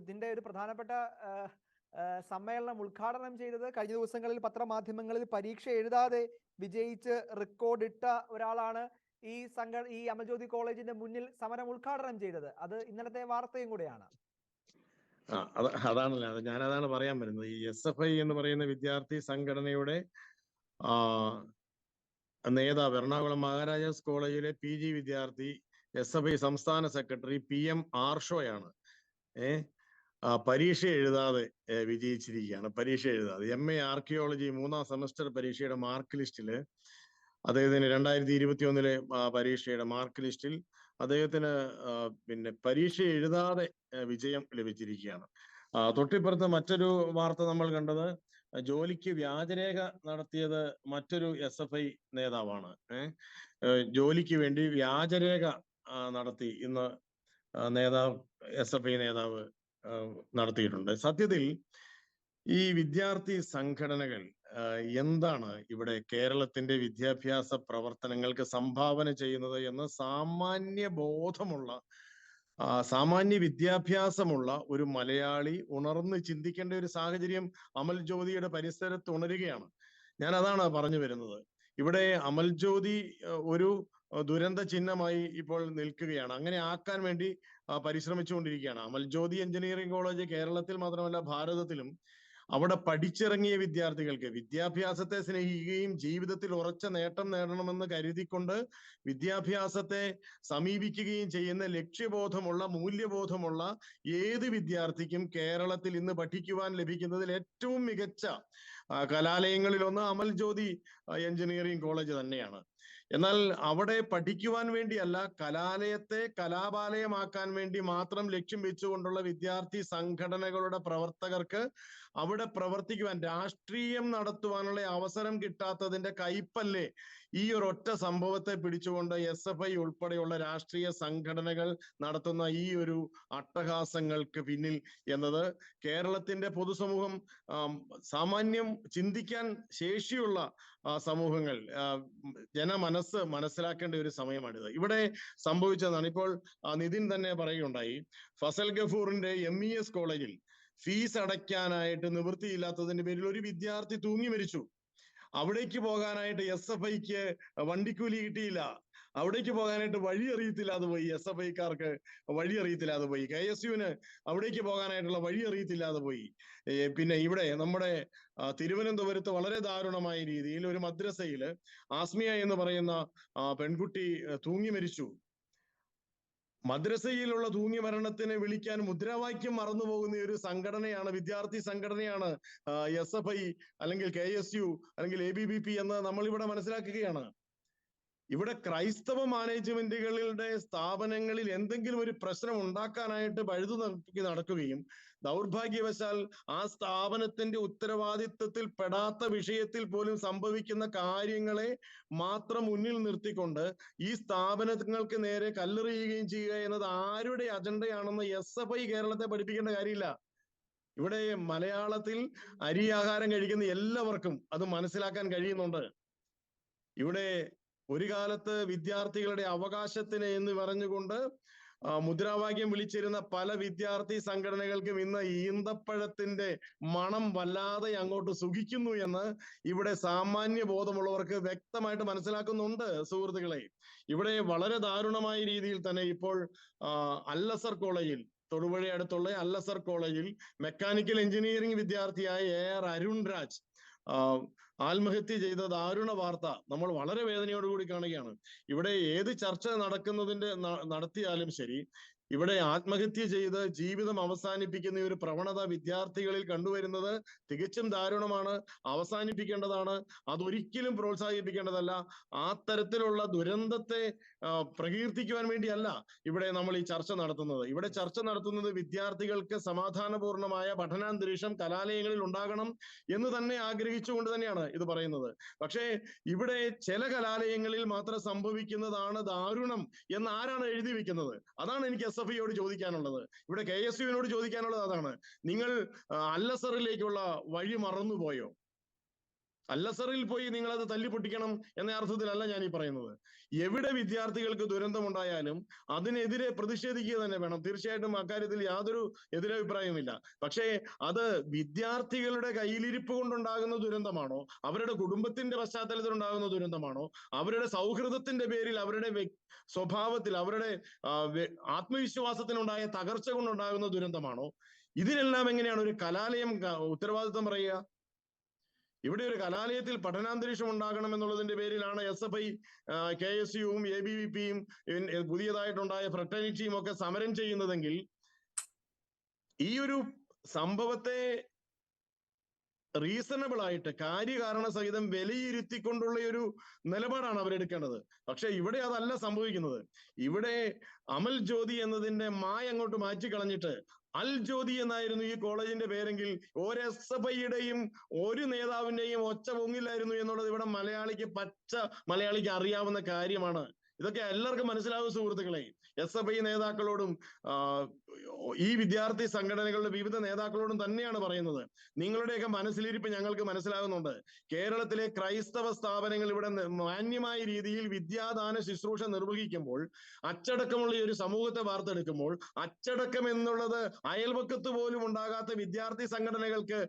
ഇതിന്റെ ഒരു പ്രധാനപ്പെട്ട സമ്മേളനം ഉദ്ഘാടനം ചെയ്തത് കഴിഞ്ഞ ദിവസങ്ങളിൽ പത്രമാധ്യമങ്ങളിൽ പരീക്ഷ എഴുതാതെ വിജയിച്ച് റെക്കോർഡ് ഇട്ട ഒരാളാണ് ഈ അമൽജ്യോതി കോളേജിന്റെ മുന്നിൽ സമരം ഉദ്ഘാടനം ചെയ്തത്. അത് ഇന്നലത്തെ വാർത്തയും കൂടെയാണ്. അതാണല്ലോ, ഞാനതാണ് പറയാൻ വരുന്നത്. ഈ SFI എന്ന് പറയുന്ന വിദ്യാർത്ഥി സംഘടനയുടെ നേതാവ് എറണാകുളം മഹാരാജാസ് കോളേജിലെ PG വിദ്യാർത്ഥി, SFI സംസ്ഥാന സെക്രട്ടറി PM ആർഷോയാണ്. പരീക്ഷ എഴുതാതെ വിജയിച്ചിരിക്കുകയാണ്. പരീക്ഷ എഴുതാതെ MA ആർക്കിയോളജി 3ാം സെമസ്റ്റർ പരീക്ഷയുടെ മാർക്ക് ലിസ്റ്റില് അദ്ദേഹത്തിന് 2021 പരീക്ഷയുടെ മാർക്ക് ലിസ്റ്റിൽ അദ്ദേഹത്തിന് പിന്നെ പരീക്ഷ എഴുതാതെ വിജയം ലഭിച്ചിരിക്കുകയാണ്. തൊട്ടിപ്പുറത്ത് മറ്റൊരു വാർത്ത നമ്മൾ കണ്ടത്, ജോലിക്ക് വ്യാജരേഖ നടത്തിയത് മറ്റൊരു SFI നേതാവാണ്. ജോലിക്ക് വേണ്ടി വ്യാജരേഖ നടത്തി ഇന്ന് SFI നേതാവ് നടത്തിയിട്ടുണ്ട്. സത്യത്തിൽ ഈ വിദ്യാർത്ഥി സംഘടനകൾ എന്താണ് ഇവിടെ കേരളത്തിന്റെ വിദ്യാഭ്യാസ പ്രവർത്തനങ്ങൾക്ക് സംഭാവന ചെയ്യുന്നത് എന്ന് സാമാന്യ ബോധമുള്ള, സാമാന്യ വിദ്യാഭ്യാസമുള്ള ഒരു മലയാളി ഉണർന്ന് ചിന്തിക്കേണ്ട ഒരു സാഹചര്യം അമൽ ജ്യോതിയുടെ പരിസരത്ത് ഉണരുകയാണ്. ഞാൻ അതാണ് പറഞ്ഞു വരുന്നത്. ഇവിടെ അമൽ ജ്യോതി ഒരു ദുരന്ത ചിഹ്നമായി ഇപ്പോൾ നിൽക്കുകയാണ്. അങ്ങനെ ആക്കാൻ വേണ്ടി പരിശ്രമിച്ചുകൊണ്ടിരിക്കുകയാണ്. അമൽ ജ്യോതി എഞ്ചിനീയറിംഗ് കോളേജ് കേരളത്തിൽ മാത്രമല്ല ഭാരതത്തിലും അവിടെ പഠിച്ചിറങ്ങിയ വിദ്യാർത്ഥികൾക്ക് വിദ്യാഭ്യാസത്തെ സ്നേഹിക്കുകയും ജീവിതത്തിൽ ഉറച്ച നേട്ടം നേടണമെന്ന് കരുതിക്കൊണ്ട് വിദ്യാഭ്യാസത്തെ സമീപിക്കുകയും ചെയ്യുന്ന ലക്ഷ്യബോധമുള്ള, മൂല്യബോധമുള്ള ഏത് വിദ്യാർത്ഥിക്കും കേരളത്തിൽ ഇന്ന് പഠിക്കുവാൻ ലഭിക്കുന്നതിൽ ഏറ്റവും മികച്ച കലാലയങ്ങളിലൊന്ന് അമൽ ജ്യോതി എഞ്ചിനീയറിംഗ് കോളേജ് തന്നെയാണ്. എന്നാൽ അവിടെ പഠിക്കുവാൻ വേണ്ടിയല്ല, കലാലയത്തെ കലാപാലയമാക്കാൻ വേണ്ടി മാത്രം ലക്ഷ്യം വെച്ചുകൊണ്ടുള്ള വിദ്യാർത്ഥി സംഘടനകളുടെ പ്രവർത്തകർക്ക് അവിടെ പ്രവർത്തിക്കുവാൻ, രാഷ്ട്രീയം നടത്തുവാനുള്ള അവസരം കിട്ടാത്തതിന്റെ കയ്പല്ലേ ഈ ഒരൊറ്റ സംഭവത്തെ പിടിച്ചുകൊണ്ട് SFI ഉൾപ്പെടെയുള്ള രാഷ്ട്രീയ സംഘടനകൾ നടത്തുന്ന ഈ ഒരു അട്ടഹാസങ്ങൾക്ക് പിന്നിൽ എന്നത് കേരളത്തിന്റെ പൊതുസമൂഹം, സാമാന്യം ചിന്തിക്കാൻ ശേഷിയുള്ള സമൂഹങ്ങൾ, ജനമനസ്സ് മനസ്സിലാക്കേണ്ട ഒരു സമയമാണിത്. ഇവിടെ സംഭവിച്ചതാണ് ഇപ്പോൾ നിതിൻ തന്നെ പറയുകയുണ്ടായി. ഫസൽ ഗഫൂറിന്റെ MES കോളേജിൽ ഫീസ് അടയ്ക്കാനായിട്ട് നിവൃത്തിയില്ലാത്തതിന്റെ പേരിൽ ഒരു വിദ്യാർത്ഥി തൂങ്ങി മരിച്ചു. അവിടേക്ക് പോകാനായിട്ട് SFIക്ക് വണ്ടിക്കൂലി കിട്ടിയില്ല. അവിടേക്ക് പോകാനായിട്ട് വഴി അറിയത്തില്ലാതെ പോയി. SFIക്കാർക്ക് വഴി അറിയത്തില്ലാതെ പോയി. KSUവിന് അവിടേക്ക് പോകാനായിട്ടുള്ള വഴി അറിയത്തില്ലാതെ പോയി. പിന്നെ ഇവിടെ നമ്മുടെ തിരുവനന്തപുരത്ത് വളരെ ദാരുണമായ രീതിയിൽ ഒരു മദ്രസയില് ആസ്മിയ എന്ന് പറയുന്ന പെൺകുട്ടി തൂങ്ങി മരിച്ചു. മദ്രസയിലുള്ള തൂങ്ങി മരണത്തിന് വിളിക്കാൻ മുദ്രാവാക്യം മറന്നുപോകുന്ന ഒരു സംഘടനയാണ്, വിദ്യാർത്ഥി സംഘടനയാണ് SFI അല്ലെങ്കിൽ KSU അല്ലെങ്കിൽ ABVP എന്ന് നമ്മൾ ഇവിടെ മനസ്സിലാക്കുകയാണ്. ഇവിടെ ക്രൈസ്തവ മാനേജ്മെന്റുകളുടെ സ്ഥാപനങ്ങളിൽ എന്തെങ്കിലും ഒരു പ്രശ്നം ഉണ്ടാക്കാനായിട്ട് പഴുതു നടക്കുകയും ദൗർഭാഗ്യവശാൽ ആ സ്ഥാപനത്തിന്റെ ഉത്തരവാദിത്വത്തിൽ പെടാത്ത വിഷയത്തിൽ പോലും സംഭവിക്കുന്ന കാര്യങ്ങളെ മാത്രം മുന്നിൽ നിർത്തിക്കൊണ്ട് ഈ സ്ഥാപനങ്ങൾക്ക് നേരെ കല്ലെറിയുകയും ചെയ്യുക എന്നത് ആരുടെ അജണ്ടയാണെന്ന് SFI കേരളത്തെ പഠിപ്പിക്കേണ്ട കാര്യമില്ല. ഇവിടെ മലയാളത്തിൽ അരി ആഹാരം കഴിക്കുന്ന എല്ലാവർക്കും അത് മനസ്സിലാക്കാൻ കഴിയുന്നുണ്ട്. ഇവിടെ ഒരു കാലത്ത് വിദ്യാർത്ഥികളുടെ അവകാശത്തിന് എന്ന് പറഞ്ഞുകൊണ്ട് മുദ്രാവാക്യം വിളിച്ചിരുന്ന പല വിദ്യാർത്ഥി സംഘടനകൾക്കും ഇന്ന് ഈന്തപ്പഴത്തിന്റെ മണം വല്ലാതെ അങ്ങോട്ട് സുഖിക്കുന്നു എന്ന് ഇവിടെ സാമാന്യ ബോധമുള്ളവർക്ക് വ്യക്തമായിട്ട് മനസ്സിലാക്കുന്നുണ്ട് സുഹൃത്തുക്കളെ. ഇവിടെ വളരെ ദാരുണമായ രീതിയിൽ തന്നെ ഇപ്പോൾ അല്ലസർ കോളേജിൽ, തൊടുപുഴ അടുത്തുള്ള അല്ലസർ കോളേജിൽ മെക്കാനിക്കൽ എഞ്ചിനീയറിംഗ് വിദ്യാർത്ഥിയായ AR അരുൺ രാജ് ആത്മഹത്യ ചെയ്ത ദാരുണ വാർത്ത നമ്മൾ വളരെ വേദനയോടുകൂടി കാണുകയാണ്. ഇവിടെ ഏത് ചർച്ച നടത്തിയാലും ശരി, ഇവിടെ ആത്മഹത്യ ചെയ്ത് ജീവിതം അവസാനിപ്പിക്കുന്ന ഒരു പ്രവണത വിദ്യാർത്ഥികളിൽ കണ്ടുവരുന്നത് തികച്ചും ദാരുണമാണ്, അവസാനിപ്പിക്കേണ്ടതാണ്, അതൊരിക്കലും പ്രോത്സാഹിപ്പിക്കേണ്ടതല്ല. ആ തരത്തിലുള്ള ദുരന്തത്തെ പ്രകീർത്തിക്കുവാൻ വേണ്ടിയല്ല ഇവിടെ നമ്മൾ ഈ ചർച്ച നടത്തുന്നത്. ഇവിടെ ചർച്ച നടത്തുന്നത് വിദ്യാർത്ഥികൾക്ക് സമാധാനപൂർണമായ പഠനാന്തരീക്ഷം കലാലയങ്ങളിൽ ഉണ്ടാകണം എന്ന് തന്നെ ആഗ്രഹിച്ചുകൊണ്ട് തന്നെയാണ് ഇത് പറയുന്നത്. പക്ഷേ ഇവിടെ ചില കലാലയങ്ങളിൽ മാത്രം സംഭവിക്കുന്നതാണ് ദാരുണം എന്ന് ആരാണ് എഴുതി വെക്കുന്നത്? അതാണ് എനിക്ക് SFIയോട് ചോദിക്കാനുള്ളത്. ഇവിടെ KSUവിനോട് ചോദിക്കാനുള്ളത് അതാണ്. നിങ്ങൾ അല്ലസറിലേക്കുള്ള വഴി മറന്നുപോയോ? അല്ലസറിൽ പോയി നിങ്ങൾ അത് തല്ലിപ്പൊട്ടിക്കണം എന്ന അർത്ഥത്തിലല്ല ഞാൻ ഈ പറയുന്നത്. എവിടെ വിദ്യാർത്ഥികൾക്ക് ദുരന്തമുണ്ടായാലും അതിനെതിരെ പ്രതിഷേധിക്കുക തന്നെ വേണം. തീർച്ചയായിട്ടും അക്കാര്യത്തിൽ യാതൊരു എതിരഭിപ്രായവുമില്ല. പക്ഷേ അത് വിദ്യാർത്ഥികളുടെ കയ്യിലിരിപ്പ് കൊണ്ടുണ്ടാകുന്ന ദുരന്തമാണോ, അവരുടെ കുടുംബത്തിന്റെ പശ്ചാത്തലത്തിൽ ഉണ്ടാകുന്ന ദുരന്തമാണോ, അവരുടെ സൗഹൃദത്തിന്റെ പേരിൽ, അവരുടെ സ്വഭാവത്തിൽ, അവരുടെ ആത്മവിശ്വാസത്തിനുണ്ടായ തകർച്ച കൊണ്ടുണ്ടാകുന്ന ദുരന്തമാണോ? ഇതിനെല്ലാം എങ്ങനെയാണ് ഒരു കലാലയം ഉത്തരവാദിത്വം പറയുക? ഇവിടെ ഒരു കലാലയത്തിൽ പഠനാന്തരീക്ഷം ഉണ്ടാകണം എന്നുള്ളതിന്റെ പേരിലാണ് SFI, KSUവും ABVPയും പുതിയതായിട്ടുണ്ടായ ഫ്രട്ടേണിറ്റിയും ഒക്കെ സമരം ചെയ്യുന്നതെങ്കിൽ ഈ ഒരു സംഭവത്തെ റീസണബിൾ ആയിട്ട് കാര്യകാരണ സഹിതം വിലയിരുത്തിക്കൊണ്ടുള്ള ഒരു നിലപാടാണ് അവരെടുക്കേണ്ടത്. പക്ഷെ ഇവിടെ അതല്ല സംഭവിക്കുന്നത്. ഇവിടെ അമൽ ജ്യോതി എന്നതിന്റെ അങ്ങോട്ട് മാറ്റിക്കളഞ്ഞിട്ട് അൽ ജ്യോതി എന്നായിരുന്നു ഈ കോളേജിന്റെ പേരെങ്കിൽ ഒരു SFIയുടെയും ഒരു നേതാവിന്റെയും ഒച്ച പൊങ്ങില്ലായിരുന്നു എന്നുള്ളത് ഇവിടെ മലയാളിക്ക് അറിയാവുന്ന കാര്യമാണ്. ഇതൊക്കെ എല്ലാവർക്കും മനസ്സിലാവും സുഹൃത്തുക്കളെ. SFI നേതാക്കളോടും ഈ വിദ്യാർത്ഥി സംഘടനകളുടെ വിവിധ നേതാക്കളോടും തന്നെയാണ് പറയുന്നത്. നിങ്ങളുടെയൊക്കെ മനസ്സിലിരിപ്പ് ഞങ്ങൾക്ക് മനസ്സിലാകുന്നുണ്ട്. കേരളത്തിലെ ക്രൈസ്തവ സ്ഥാപനങ്ങൾ ഇവിടെ മാന്യമായ രീതിയിൽ വിദ്യാദാന ശുശ്രൂഷ നിർവഹിക്കുമ്പോൾ, അച്ചടക്കമുള്ള ഒരു സമൂഹത്തെ വാർത്തെടുക്കുമ്പോൾ, അച്ചടക്കം എന്നുള്ളത് അയൽവക്കത്ത് പോലും ഉണ്ടാകാത്ത വിദ്യാർത്ഥി സംഘടനകൾക്ക്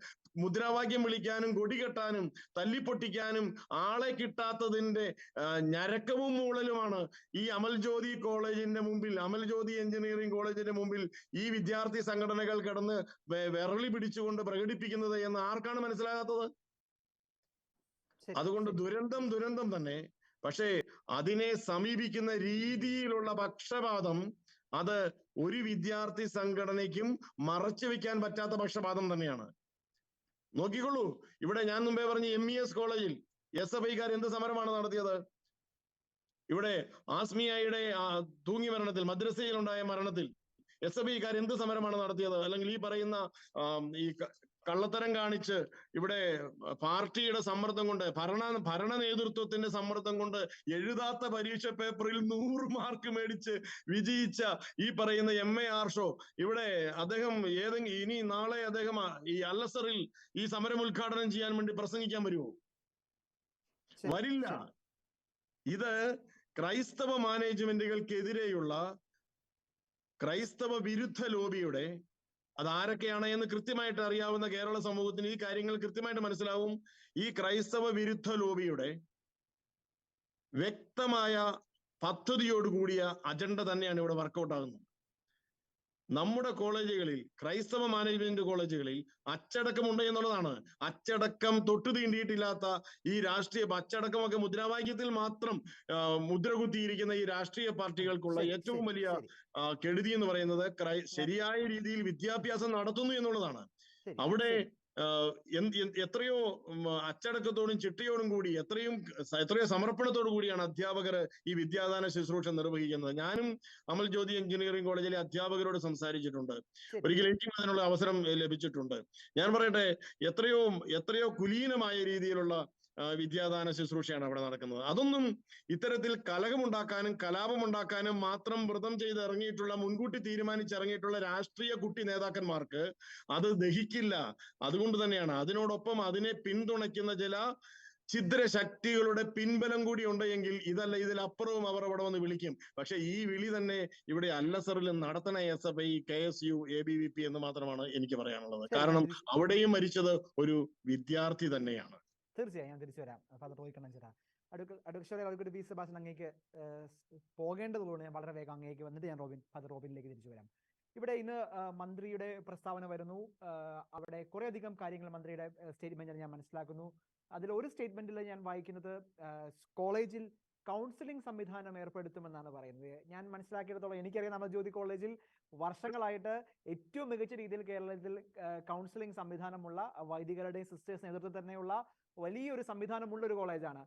മുദ്രാവാക്യം വിളിക്കാനും കൊടികെട്ടാനും തല്ലിപ്പൊട്ടിക്കാനും ആളെ കിട്ടാത്തതിന്റെ ഞരക്കവും മൂളലുമാണ് ഈ അമൽ ജ്യോതി കോളേജിന്റെ മുമ്പിൽ, അമൽ ജ്യോതി എഞ്ചിനീയറിംഗ് കോളേജിന്റെ മുമ്പിൽ ഈ വിദ്യാർത്ഥി സംഘടനകൾ കിടന്ന് വിരളി പിടിച്ചുകൊണ്ട് പ്രകടിപ്പിക്കുന്നത് എന്ന് ആർക്കാണ് മനസ്സിലാകാത്തത്? അതുകൊണ്ട് ദുരന്തം തന്നെ. പക്ഷേ അതിനെ സമീപിക്കുന്ന രീതിയിലുള്ള പക്ഷപാതം അത് ഒരു വിദ്യാർത്ഥി സംഘടനയ്ക്കും മറച്ചു വെക്കാൻ പറ്റാത്ത പക്ഷപാതം തന്നെയാണ്. നോക്കിക്കൊള്ളൂ, ഇവിടെ ഞാൻ മുമ്പേ പറഞ്ഞ MES കോളേജിൽ SFIക്കാർ എന്ത് സമരമാണ് നടത്തിയത്? ഇവിടെ ആസ്മിയയുടെ തൂങ്ങി മരണത്തിൽ, മദ്രസയിൽ ഉണ്ടായ മരണത്തിൽ SFIക്കാർ എന്ത് സമരമാണ് നടത്തിയത്? അല്ലെങ്കിൽ ഈ പറയുന്ന ഈ കള്ളത്തരം കാണിച്ച് ഇവിടെ പാർട്ടിയുടെ സമ്മർദ്ദം കൊണ്ട്, ഭരണ നേതൃത്വത്തിന്റെ സമ്മർദ്ദം കൊണ്ട് എഴുതാത്ത പരീക്ഷ പേപ്പറിൽ 100 മാർക്ക് മേടിച്ച് വിജയിച്ച ഈ പറയുന്ന MA ആർഷോ, ഇവിടെ അദ്ദേഹം ഇനി നാളെ അദ്ദേഹം ഈ അല്ലസറിൽ ഈ സമരം ഉദ്ഘാടനം ചെയ്യാൻ വേണ്ടി പ്രസംഗിക്കാൻ വരുമോ? വരില്ല. ഇത് ക്രൈസ്തവ മാനേജ്മെന്റുകൾക്കെതിരെയുള്ള ക്രൈസ്തവ വിരുദ്ധ ലോബിയുടെ, അതാരൊക്കെയാണ് എന്ന് കൃത്യമായിട്ട് അറിയാവുന്ന കേരള സമൂഹത്തിന് ഈ കാര്യങ്ങൾ കൃത്യമായിട്ട് മനസ്സിലാവും. ഈ ക്രൈസ്തവ വിരുദ്ധ ലോബിയുടെ വ്യക്തമായ പദ്ധതിയോടുകൂടിയ അജണ്ട തന്നെയാണ് ഇവിടെ വർക്കൗട്ട് ആകുന്നത്. നമ്മുടെ കോളേജുകളിൽ, ക്രൈസ്തവ മാനേജ്മെന്റ് കോളേജുകളിൽ അച്ചടക്കമുണ്ട് എന്നുള്ളതാണ്. അച്ചടക്കം തൊട്ടു തീണ്ടിയിട്ടില്ലാത്ത ഈ രാഷ്ട്രീയ അച്ചടക്കമൊക്കെ മുദ്രാവാക്യത്തിൽ മാത്രം മുദ്ര കുത്തിയിരിക്കുന്ന ഈ രാഷ്ട്രീയ പാർട്ടികൾക്കുള്ള ഏറ്റവും വലിയ കെടുതി എന്ന് പറയുന്നത് ശരിയായ രീതിയിൽ വിദ്യാഭ്യാസം നടത്തുന്നു എന്നുള്ളതാണ്. അവിടെ എത്രയോ അച്ചടക്കത്തോടും ചിട്ടയോടും കൂടി എത്രയോ സമർപ്പണത്തോടു കൂടിയാണ് അധ്യാപകർ ഈ വിദ്യാദാന ശുശ്രൂഷ നിർവഹിക്കുന്നത്. ഞാനും അമൽ ജ്യോതി എഞ്ചിനീയറിംഗ് കോളേജിലെ അധ്യാപകരോട് സംസാരിച്ചിട്ടുണ്ട്. ഒരിക്കൽ എനിക്കും അതിനുള്ള അവസരം ലഭിച്ചിട്ടുണ്ട്. ഞാൻ പറയട്ടെ, എത്രയോ കുലീനമായ രീതിയിലുള്ള വിദ്യാദാന ശുശ്രൂഷയാണ് അവിടെ നടക്കുന്നത്. അതൊന്നും ഇത്തരത്തിൽ കലഹമുണ്ടാക്കാനും കലാപമുണ്ടാക്കാനും മാത്രം വ്രതം ചെയ്ത് ഇറങ്ങിയിട്ടുള്ള, മുൻകൂട്ടി തീരുമാനിച്ചിറങ്ങിയിട്ടുള്ള രാഷ്ട്രീയ കുട്ടി നേതാക്കന്മാർക്ക് അത് ദഹിക്കില്ല. അതുകൊണ്ട് തന്നെയാണ് അതിനോടൊപ്പം അതിനെ പിന്തുണയ്ക്കുന്ന ചില ഛിദ്രശക്തികളുടെ പിൻബലം കൂടി ഉണ്ട് എങ്കിൽ ഇതിലപ്പുറവും അവർ അവിടെ വന്ന് വിളിക്കും. പക്ഷെ ഈ വിളി തന്നെ ഇവിടെ അല്ലസറിൽ നടത്തണ SFI, KSU, ABVP എന്ന് മാത്രമാണ് എനിക്ക് പറയാനുള്ളത്. കാരണം അവിടെയും മരിച്ചത് ഒരു വിദ്യാർത്ഥി തന്നെയാണ്. തീർച്ചയായും ഞാൻ തിരിച്ചു വരാം. Father Roy Kannanchira. Advocate B Sebastian അങ്ങേക്ക് പോകേണ്ടതുകൊണ്ട് ഞാൻ വളരെ വേഗം അങ്ങേക്ക് വന്നിട്ട് ഞാൻ ഫാദർ റോബിനിലേക്ക് തിരിച്ചു വരാം. ഇവിടെ ഇന്ന് മന്ത്രിയുടെ പ്രസ്താവന വരുന്നു. അവിടെ കുറെ അധികം കാര്യങ്ങൾ മന്ത്രിയുടെ സ്റ്റേറ്റ്മെന്റിൽ ഞാൻ മനസ്സിലാക്കുന്നു. അതിൽ ഒരു സ്റ്റേറ്റ്മെന്റിൽ ഞാൻ വായിക്കുന്നത് കോളേജിൽ കൗൺസിലിംഗ് സംവിധാനം ഏർപ്പെടുത്തുമെന്നാണ് പറയുന്നത്. ഞാൻ മനസ്സിലാക്കിയിടത്തോളം എനിക്കറിയാം അമൽജ്യോതി കോളേജിൽ വർഷങ്ങളായിട്ട് ഏറ്റവും മികച്ച രീതിയിൽ കേരളത്തിൽ കൗൺസിലിംഗ് സംവിധാനമുള്ള, വൈദികരുടെയും സിസ്റ്റേഴ്സ് നേതൃത്വത്തിൽ തന്നെയുള്ള വലിയൊരു സംവിധാനമുള്ള ഒരു കോളേജാണ്.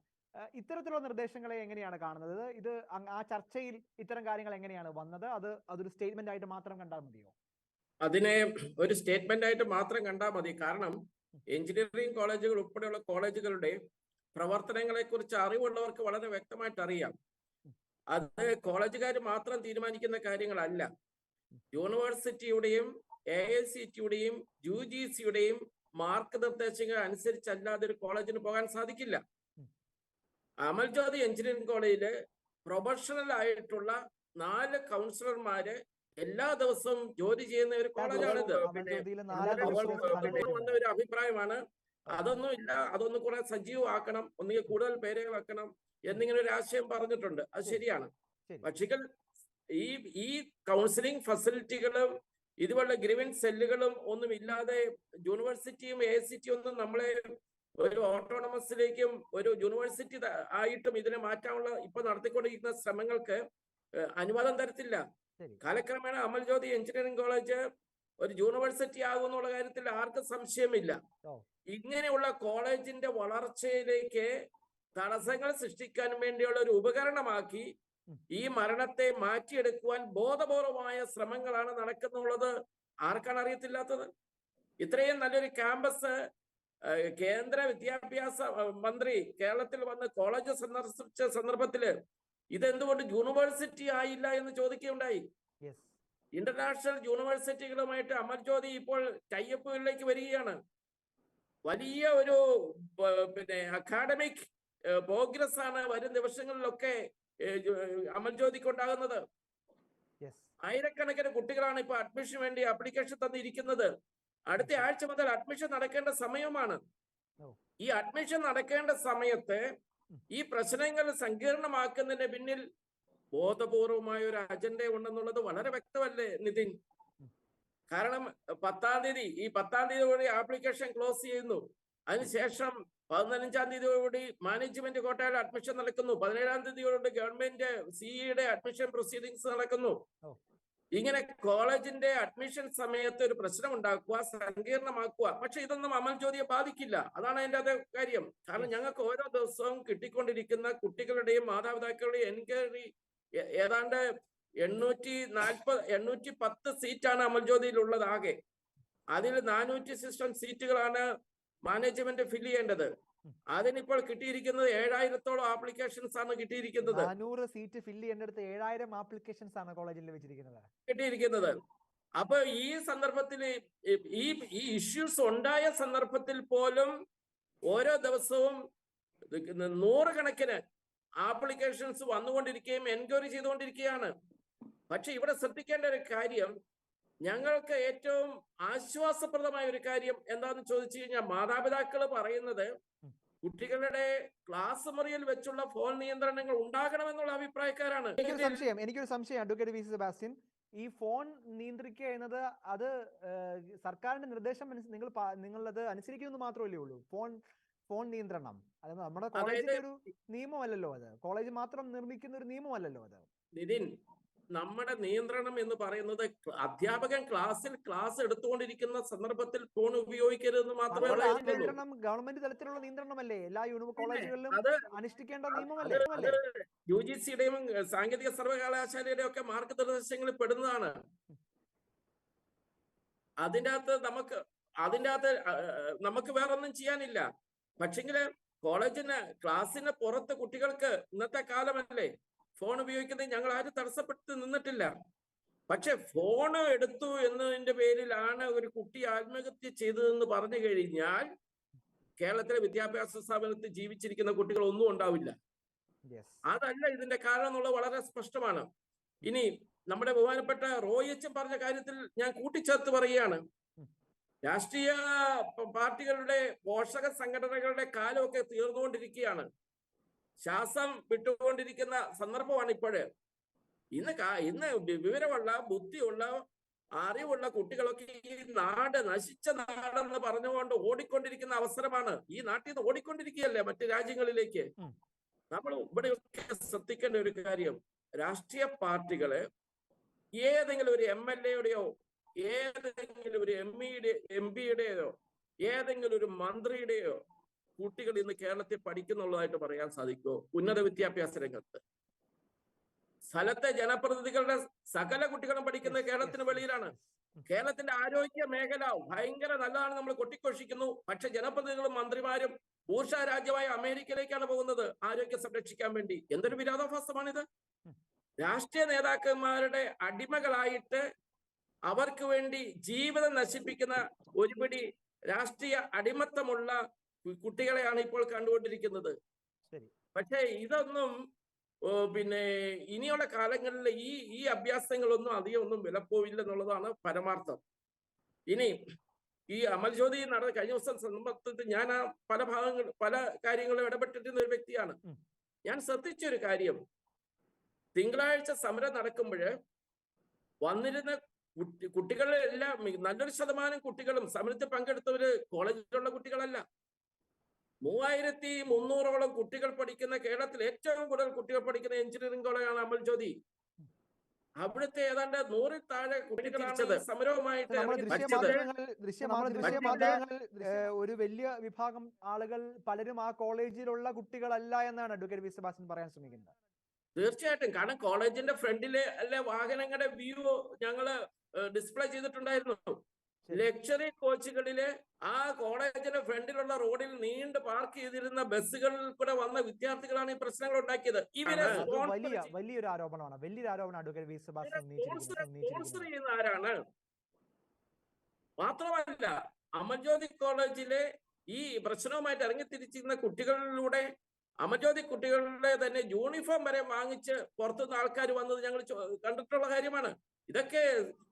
ഇത്തരത്തിലുള്ള നിർദ്ദേശങ്ങളെ എങ്ങനെയാണ് കാണുന്നത്? ഇത് ആ ചർച്ചയിൽ ഇത്തരം കാര്യങ്ങൾ എങ്ങനെയാണ് വന്നത്? അതൊരു സ്റ്റേറ്റ്മെന്റ് ആയിട്ട് മാത്രം കണ്ടാൽ മതിയോ? അതിനെ ഒരു സ്റ്റേറ്റ്മെന്റ് ആയിട്ട് മാത്രം കണ്ടാൽ മതി. കാരണം എഞ്ചിനീയറിംഗ് കോളേജുകൾ ഉൾപ്പെടെയുള്ള കോളേജുകളുടെ പ്രവർത്തനങ്ങളെ കുറിച്ച് അറിവുള്ളവർക്ക് വളരെ വ്യക്തമായിട്ട് അറിയാം. അത് കോളേജുകാർ മാത്രം തീരുമാനിക്കുന്ന കാര്യങ്ങളല്ല. യൂണിവേഴ്സിറ്റിയുടെയും AICTയുടെയും UGCയുടെയും മാർഗനിർദ്ദേശങ്ങൾ അനുസരിച്ചല്ലാതെ ഒരു കോളേജിന് പോകാൻ സാധിക്കില്ല. അമൽജ്യോതി എഞ്ചിനീയറിംഗ് കോളേജില് പ്രൊഫഷണൽ ആയിട്ടുള്ള 4 കൗൺസിലർമാര് എല്ലാ ദിവസവും ജോലി ചെയ്യുന്ന ഒരു കോളേജാണിത്. വന്ന ഒരു അഭിപ്രായമാണ്. അതൊന്നും ഇല്ല, അതൊന്നും കുറെ സജീവമാക്കണം, ഒന്നുകിൽ കൂടുതൽ പേരെ വെക്കണം എന്നിങ്ങനെ ഒരു ആശയം പറഞ്ഞിട്ടുണ്ട്. അത് ശരിയാണ്. പക്ഷേ ഈ കൗൺസിലിംഗ് ഫെസിലിറ്റികളും ഇതുപോലുള്ള ഗ്രീവൻസ് സെല്ലുകളും ഒന്നും ഇല്ലാതെ യൂണിവേഴ്സിറ്റിയും AICTയും ഒന്നും നമ്മളെ ഒരു ഓട്ടോണമസിലേക്കും ഒരു യൂണിവേഴ്സിറ്റി ആയിട്ടും ഇതിനെ മാറ്റാനുള്ള ഇപ്പൊ നടത്തിക്കൊണ്ടിരിക്കുന്ന ശ്രമങ്ങൾക്ക് അനുവാദം തരത്തില്ല. കാലക്രമേണ അമൽജ്യോതി എഞ്ചിനീയറിംഗ് കോളേജ് ഒരു യൂണിവേഴ്സിറ്റി ആകുമെന്നുള്ള കാര്യത്തിൽ ആർക്കും സംശയമില്ല. ഇങ്ങനെയുള്ള കോളേജിന്റെ വളർച്ചയിലേക്ക് തടസ്സങ്ങൾ സൃഷ്ടിക്കാൻ വേണ്ടിയുള്ള ഒരു ഉപകരണമാക്കി ഈ മരണത്തെ മാറ്റിയെടുക്കുവാൻ ബോധപൂർവമായ ശ്രമങ്ങളാണ് നടക്കുന്നുള്ളത്. ആർക്കാണ് അറിയത്തില്ലാത്തത്? ഇത്രയും നല്ലൊരു ക്യാമ്പസ് കേന്ദ്ര വിദ്യാഭ്യാസ മന്ത്രി കേരളത്തിൽ വന്ന് കോളേജ് സന്ദർശിച്ച സന്ദർഭത്തില് ഇതെന്തുകൊണ്ട് യൂണിവേഴ്സിറ്റി ആയില്ല എന്ന് ചോദിക്കുകയുണ്ടായി. ഇന്റർനാഷണൽ യൂണിവേഴ്സിറ്റികളുമായിട്ട് അമൽജ്യോതി ഇപ്പോൾ ടൈഅപ്പുകളിലേക്ക് വരികയാണ്. വലിയ ഒരു അക്കാഡമിക് പ്രോഗ്രസ് ആണ് വരും ദിവസങ്ങളിലൊക്കെ അമൽജ്യോതിക്ക് ഉണ്ടാകുന്നത്. ആയിരക്കണക്കിന് കുട്ടികളാണ് ഇപ്പൊ അഡ്മിഷന് വേണ്ടി ആപ്ലിക്കേഷൻ തന്നിരിക്കുന്നത്. അടുത്ത ആഴ്ച മുതൽ അഡ്മിഷൻ നടക്കേണ്ട സമയമാണ്. ഈ അഡ്മിഷൻ നടക്കേണ്ട സമയത്ത് ഈ പ്രശ്നങ്ങൾ സങ്കീർണമാക്കുന്നതിന് പിന്നിൽ ബോധപൂർവമായ ഒരു അജണ്ട ഉണ്ടെന്നുള്ളത് വളരെ വ്യക്തമല്ലേ നിതിൻ? കാരണം 10-ാം തീയതി കൂടി ആപ്ലിക്കേഷൻ ക്ലോസ് ചെയ്യുന്നു. അതിനുശേഷം 15-ാം തീയതിയോടുകൂടി മാനേജ്മെന്റ് കോട്ടയുടെ അഡ്മിഷൻ നടക്കുന്നു. 17-ാം തീയതിയോടുകൂടി ഗവൺമെന്റ് CEയുടെ അഡ്മിഷൻ പ്രൊസീഡിങ്സ് നടക്കുന്നു. ഇങ്ങനെ കോളേജിന്റെ അഡ്മിഷൻ സമയത്ത് ഒരു പ്രശ്നം ഉണ്ടാക്കുക, സങ്കീർണമാക്കുക. പക്ഷെ ഇതൊന്നും അമൽജ്യോതിയെ ബാധിക്കില്ല. അതാണ് അതിന്റെ അതേ കാര്യം. കാരണം ഞങ്ങൾക്ക് ഓരോ ദിവസവും കിട്ടിക്കൊണ്ടിരിക്കുന്ന കുട്ടികളുടെയും മാതാപിതാക്കളുടെയും എൻക്വയറി ഏതാണ്ട് 810 സീറ്റാണ് അമൽജ്യോതിയിലുള്ളത് ആകെ. അതിൽ 400 സീറ്റുകളാണ് മാനേജ്മെന്റ് ഫില്ല് ചെയ്യേണ്ടത്. അതിനിപ്പോൾ കിട്ടിയിരിക്കുന്നത് 7000-ഓളം ആപ്ലിക്കേഷൻസ് ആണ് കിട്ടിയിരിക്കുന്നത്. 400 സീറ്റ് ഫില്ല് ചെയ്യേണ്ടടുത്ത് 7000 ആപ്ലിക്കേഷൻസ് ആണ് കോളേജിൽ കിട്ടിയിരിക്കുന്നത്. അപ്പൊ ഈ സന്ദർഭത്തിൽ ഈ ഇഷ്യൂസ് ഉണ്ടായ സന്ദർഭത്തിൽ പോലും ഓരോ ദിവസവും 100 കണക്കിന് ആപ്ലിക്കേഷൻസ് വന്നുകൊണ്ടിരിക്കുകയും എൻക്വയറി ചെയ്തുകൊണ്ടിരിക്കുകയാണ്. പക്ഷെ ഇവിടെ ശ്രദ്ധിക്കേണ്ട ഒരു കാര്യം, ഞങ്ങൾക്ക് ഏറ്റവും ആശ്വാസപ്രദമായ ഒരു കാര്യം എന്താണെന്ന് ചോദിച്ചു കഴിഞ്ഞാൽ, മാതാപിതാക്കൾ പറയുന്നത് കുട്ടികളുടെ ക്ലാസ് മുറിയിൽ വെച്ചുള്ള ഫോൺ നിയന്ത്രണങ്ങൾ ഉണ്ടാകണമെന്നുള്ള അഭിപ്രായക്കാരാണ്. എനിക്കൊരു സംശയം അഡ്വക്കേറ്റ് വി സെബാസ്റ്റ്യൻ, ഈ ഫോൺ നിയന്ത്രിക്കുക എന്നത് അത് സർക്കാരിന്റെ നിർദ്ദേശം നിങ്ങളത് അനുസരിക്കുന്നത് മാത്രമല്ലേ ഉള്ളൂ? ഫോൺ നിയന്ത്രണം അത് നമ്മുടെ കോളേജിന്റെ ഒരു നിയമമല്ലല്ലോ. അത് കോളേജ് മാത്രം നിർമ്മിക്കുന്ന ഒരു നിയമമല്ലല്ലോ അത്. നിതിൻ, നമ്മുടെ നിയന്ത്രണം എന്ന് പറയുന്നത് അധ്യാപകൻ ക്ലാസ് എടുത്തുകൊണ്ടിരിക്കുന്ന സന്ദർഭത്തിൽ ഫോൺ ഉപയോഗിക്കരുതെന്ന് മാത്രമേ നിയന്ത്രണം ഗവൺമെന്റ് തലത്തിലുള്ള നിയന്ത്രണമല്ലേ? എല്ലാ കോളേജുകളിലും അനുഷ്ഠിക്കേണ്ട നിയമമല്ലേ? UGCയുടെയും സാങ്കേതിക സർവകലാശാലയുടെയും ഒക്കെ മാർഗനിർദ്ദേശങ്ങളിൽ പെടുന്നതാണ്. അതിൻ്റെ അകത്ത് നമുക്ക് വേറൊന്നും ചെയ്യാനില്ല. പക്ഷെങ്കില് ക്ലാസ്സിന് പുറത്ത് കുട്ടികൾക്ക് ഇന്നത്തെ കാലമല്ലേ ഫോൺ ഉപയോഗിക്കുന്നത്, ഞങ്ങൾ ആരും തടസ്സപ്പെട്ട് നിന്നിട്ടില്ല. പക്ഷെ ഫോൺ എടുത്തു എന്നതിന്റെ പേരിലാണ് ഒരു കുട്ടി ആത്മഹത്യ ചെയ്തതെന്ന് പറഞ്ഞു കഴിഞ്ഞാൽ കേരളത്തിലെ വിദ്യാഭ്യാസ സ്ഥാപനത്തിൽ ജീവിച്ചിരിക്കുന്ന കുട്ടികൾ ഒന്നും ഉണ്ടാവില്ല. അതല്ല ഇതിന്റെ കാരണം എന്നുള്ളത് വളരെ സ്പഷ്ടമാണ്. ഇനി നമ്മുടെ ബഹുമാനപ്പെട്ട റോയിച്ചൻ പറഞ്ഞ കാര്യത്തിൽ ഞാൻ കൂട്ടിച്ചേർത്ത് പറയുകയാണ്, രാഷ്ട്രീയ പാർട്ടികളുടെ പോഷക സംഘടനകളുടെ കാലമൊക്കെ തീർന്നുകൊണ്ടിരിക്കുകയാണ്. ശ്വാസം വിട്ടുകൊണ്ടിരിക്കുന്ന സന്ദർഭമാണ് ഇപ്പോഴ്. ഇന്ന് വിവരമുള്ള, ബുദ്ധിയുള്ള, അറിവുള്ള കുട്ടികളൊക്കെ ഈ നാട് നശിച്ച നാടെന്ന് പറഞ്ഞുകൊണ്ട് ഓടിക്കൊണ്ടിരിക്കുന്ന അവസരമാണ്. ഈ നാട്ടിൽ നിന്ന് ഓടിക്കൊണ്ടിരിക്കുകയല്ലേ മറ്റു രാജ്യങ്ങളിലേക്ക്. നമ്മൾ ഇവിടെയൊക്കെ ശ്രദ്ധിക്കേണ്ട ഒരു കാര്യം, രാഷ്ട്രീയ പാർട്ടികള് ഏതെങ്കിലും ഒരു MLA-യുടെയോ ഏതെങ്കിലും ഒരു MP-യുടെയോ ഏതെങ്കിലും ഒരു മന്ത്രിയുടെയോ കുട്ടികൾ ഇന്ന് കേരളത്തിൽ പഠിക്കുന്നുള്ളതായിട്ട് പറയാൻ സാധിക്കുമോ? ഉന്നത വിദ്യാഭ്യാസ രംഗത്ത് സ്ഥലത്തെ ജനപ്രതിനിധികളുടെ സകല കുട്ടികളും പഠിക്കുന്നത് കേരളത്തിന് വെളിയിലാണ്. കേരളത്തിന്റെ ആരോഗ്യ മേഖല ഭയങ്കര നല്ലതാണ്, നമ്മൾ കൊട്ടിഘോഷിക്കുന്നു. പക്ഷെ ജനപ്രതിനിധികളും മന്ത്രിമാരും ഊർഷ രാജ്യമായ അമേരിക്കയിലേക്കാണ് പോകുന്നത് ആരോഗ്യം സംരക്ഷിക്കാൻ വേണ്ടി. എന്തൊരു വിരോധാഭാസമാണിത്! രാഷ്ട്രീയ നേതാക്കന്മാരുടെ അടിമകളായിട്ട് അവർക്ക് വേണ്ടി ജീവിതം നശിപ്പിക്കുന്ന ഒരുപിടി രാഷ്ട്രീയ അടിമത്തമുള്ള കുട്ടികളെയാണ് ഇപ്പോൾ കണ്ടുകൊണ്ടിരിക്കുന്നത്. പക്ഷേ ഇതൊന്നും ഇനിയുള്ള കാലങ്ങളിൽ ഈ അഭ്യാസങ്ങളൊന്നും അധികം ഒന്നും വിലപ്പോവില്ല എന്നുള്ളതാണ് പരമാർത്ഥം. ഇനി ഈ അമൽ ജ്യോതി കഴിഞ്ഞ ദിവസം സംബന്ധിച്ച് ഞാൻ പല കാര്യങ്ങളും ഇടപെട്ടിരുന്ന ഒരു വ്യക്തിയാണ്. ഞാൻ ശ്രദ്ധിച്ചൊരു കാര്യം, തിങ്കളാഴ്ച സമരം നടക്കുമ്പോൾ വന്നിരുന്ന കുട്ടികളെല്ലാം നല്ലൊരു ശതമാനം കുട്ടികളും സമരത്തിൽ പങ്കെടുത്തവര് കോളേജിലുള്ള കുട്ടികളല്ല. 3300ഓളം കുട്ടികൾ പഠിക്കുന്ന കേരളത്തിൽ ഏറ്റവും കൂടുതൽ കുട്ടികൾ പഠിക്കുന്ന എഞ്ചിനീയറിംഗ് കോളേജാണ് അമൽ ജ്യോതി. അവിടുത്തെ ഏതാണ്ട് 100-ൽ താഴെ കുട്ടികളാണ് സമരവുമായിട്ട് ഒരു വലിയ വിഭാഗം ആളുകൾ പലരും ആ കോളേജിലുള്ള കുട്ടികളല്ല എന്നാണ് അഡ്വക്കേറ്റ് വി സെബാസ്റ്റ്യൻ പറയാൻ ശ്രമിക്കുന്നത്. തീർച്ചയായിട്ടും. കാരണം കോളേജിന്റെ ഫ്രണ്ടിലെ അല്ലെ വാഹനങ്ങളുടെ വ്യൂ ഞങ്ങള് ഡിസ്പ്ലേ ചെയ്തിട്ടുണ്ടായിരുന്നു. ലക്ഷറി കോച്ചുകളില് ആ കോളേജിന്റെ ഫ്രണ്ടിലുള്ള റോഡിൽ നീണ്ട് പാർക്ക് ചെയ്തിരുന്ന ബസ്സുകളിൽ കൂടെ വന്ന വിദ്യാർത്ഥികളാണ് ഈ പ്രശ്നങ്ങൾ ഉണ്ടാക്കിയത്. ഇവരെ വലിയൊരു ആരോപണമാണ് അഡ്വക്കേറ്റ് വി സെബാസ്റ്റ്യൻ സ്പോൺസർ ചെയ്യുന്ന ആരാണ്? മാത്രമല്ല അമൽജ്യോതി കോളേജിലെ ഈ പ്രശ്നവുമായിട്ട് ഇറങ്ങിത്തിരിച്ചിരുന്ന കുട്ടികളിലൂടെ അമൽജ്യോതി കുട്ടികളുടെ തന്നെ യൂണിഫോം വരെ വാങ്ങിച്ച് പുറത്തുനിന്ന് ആൾക്കാർ വന്നത് ഞങ്ങൾ കണ്ടിട്ടുള്ള കാര്യമാണ്. ഇതൊക്കെ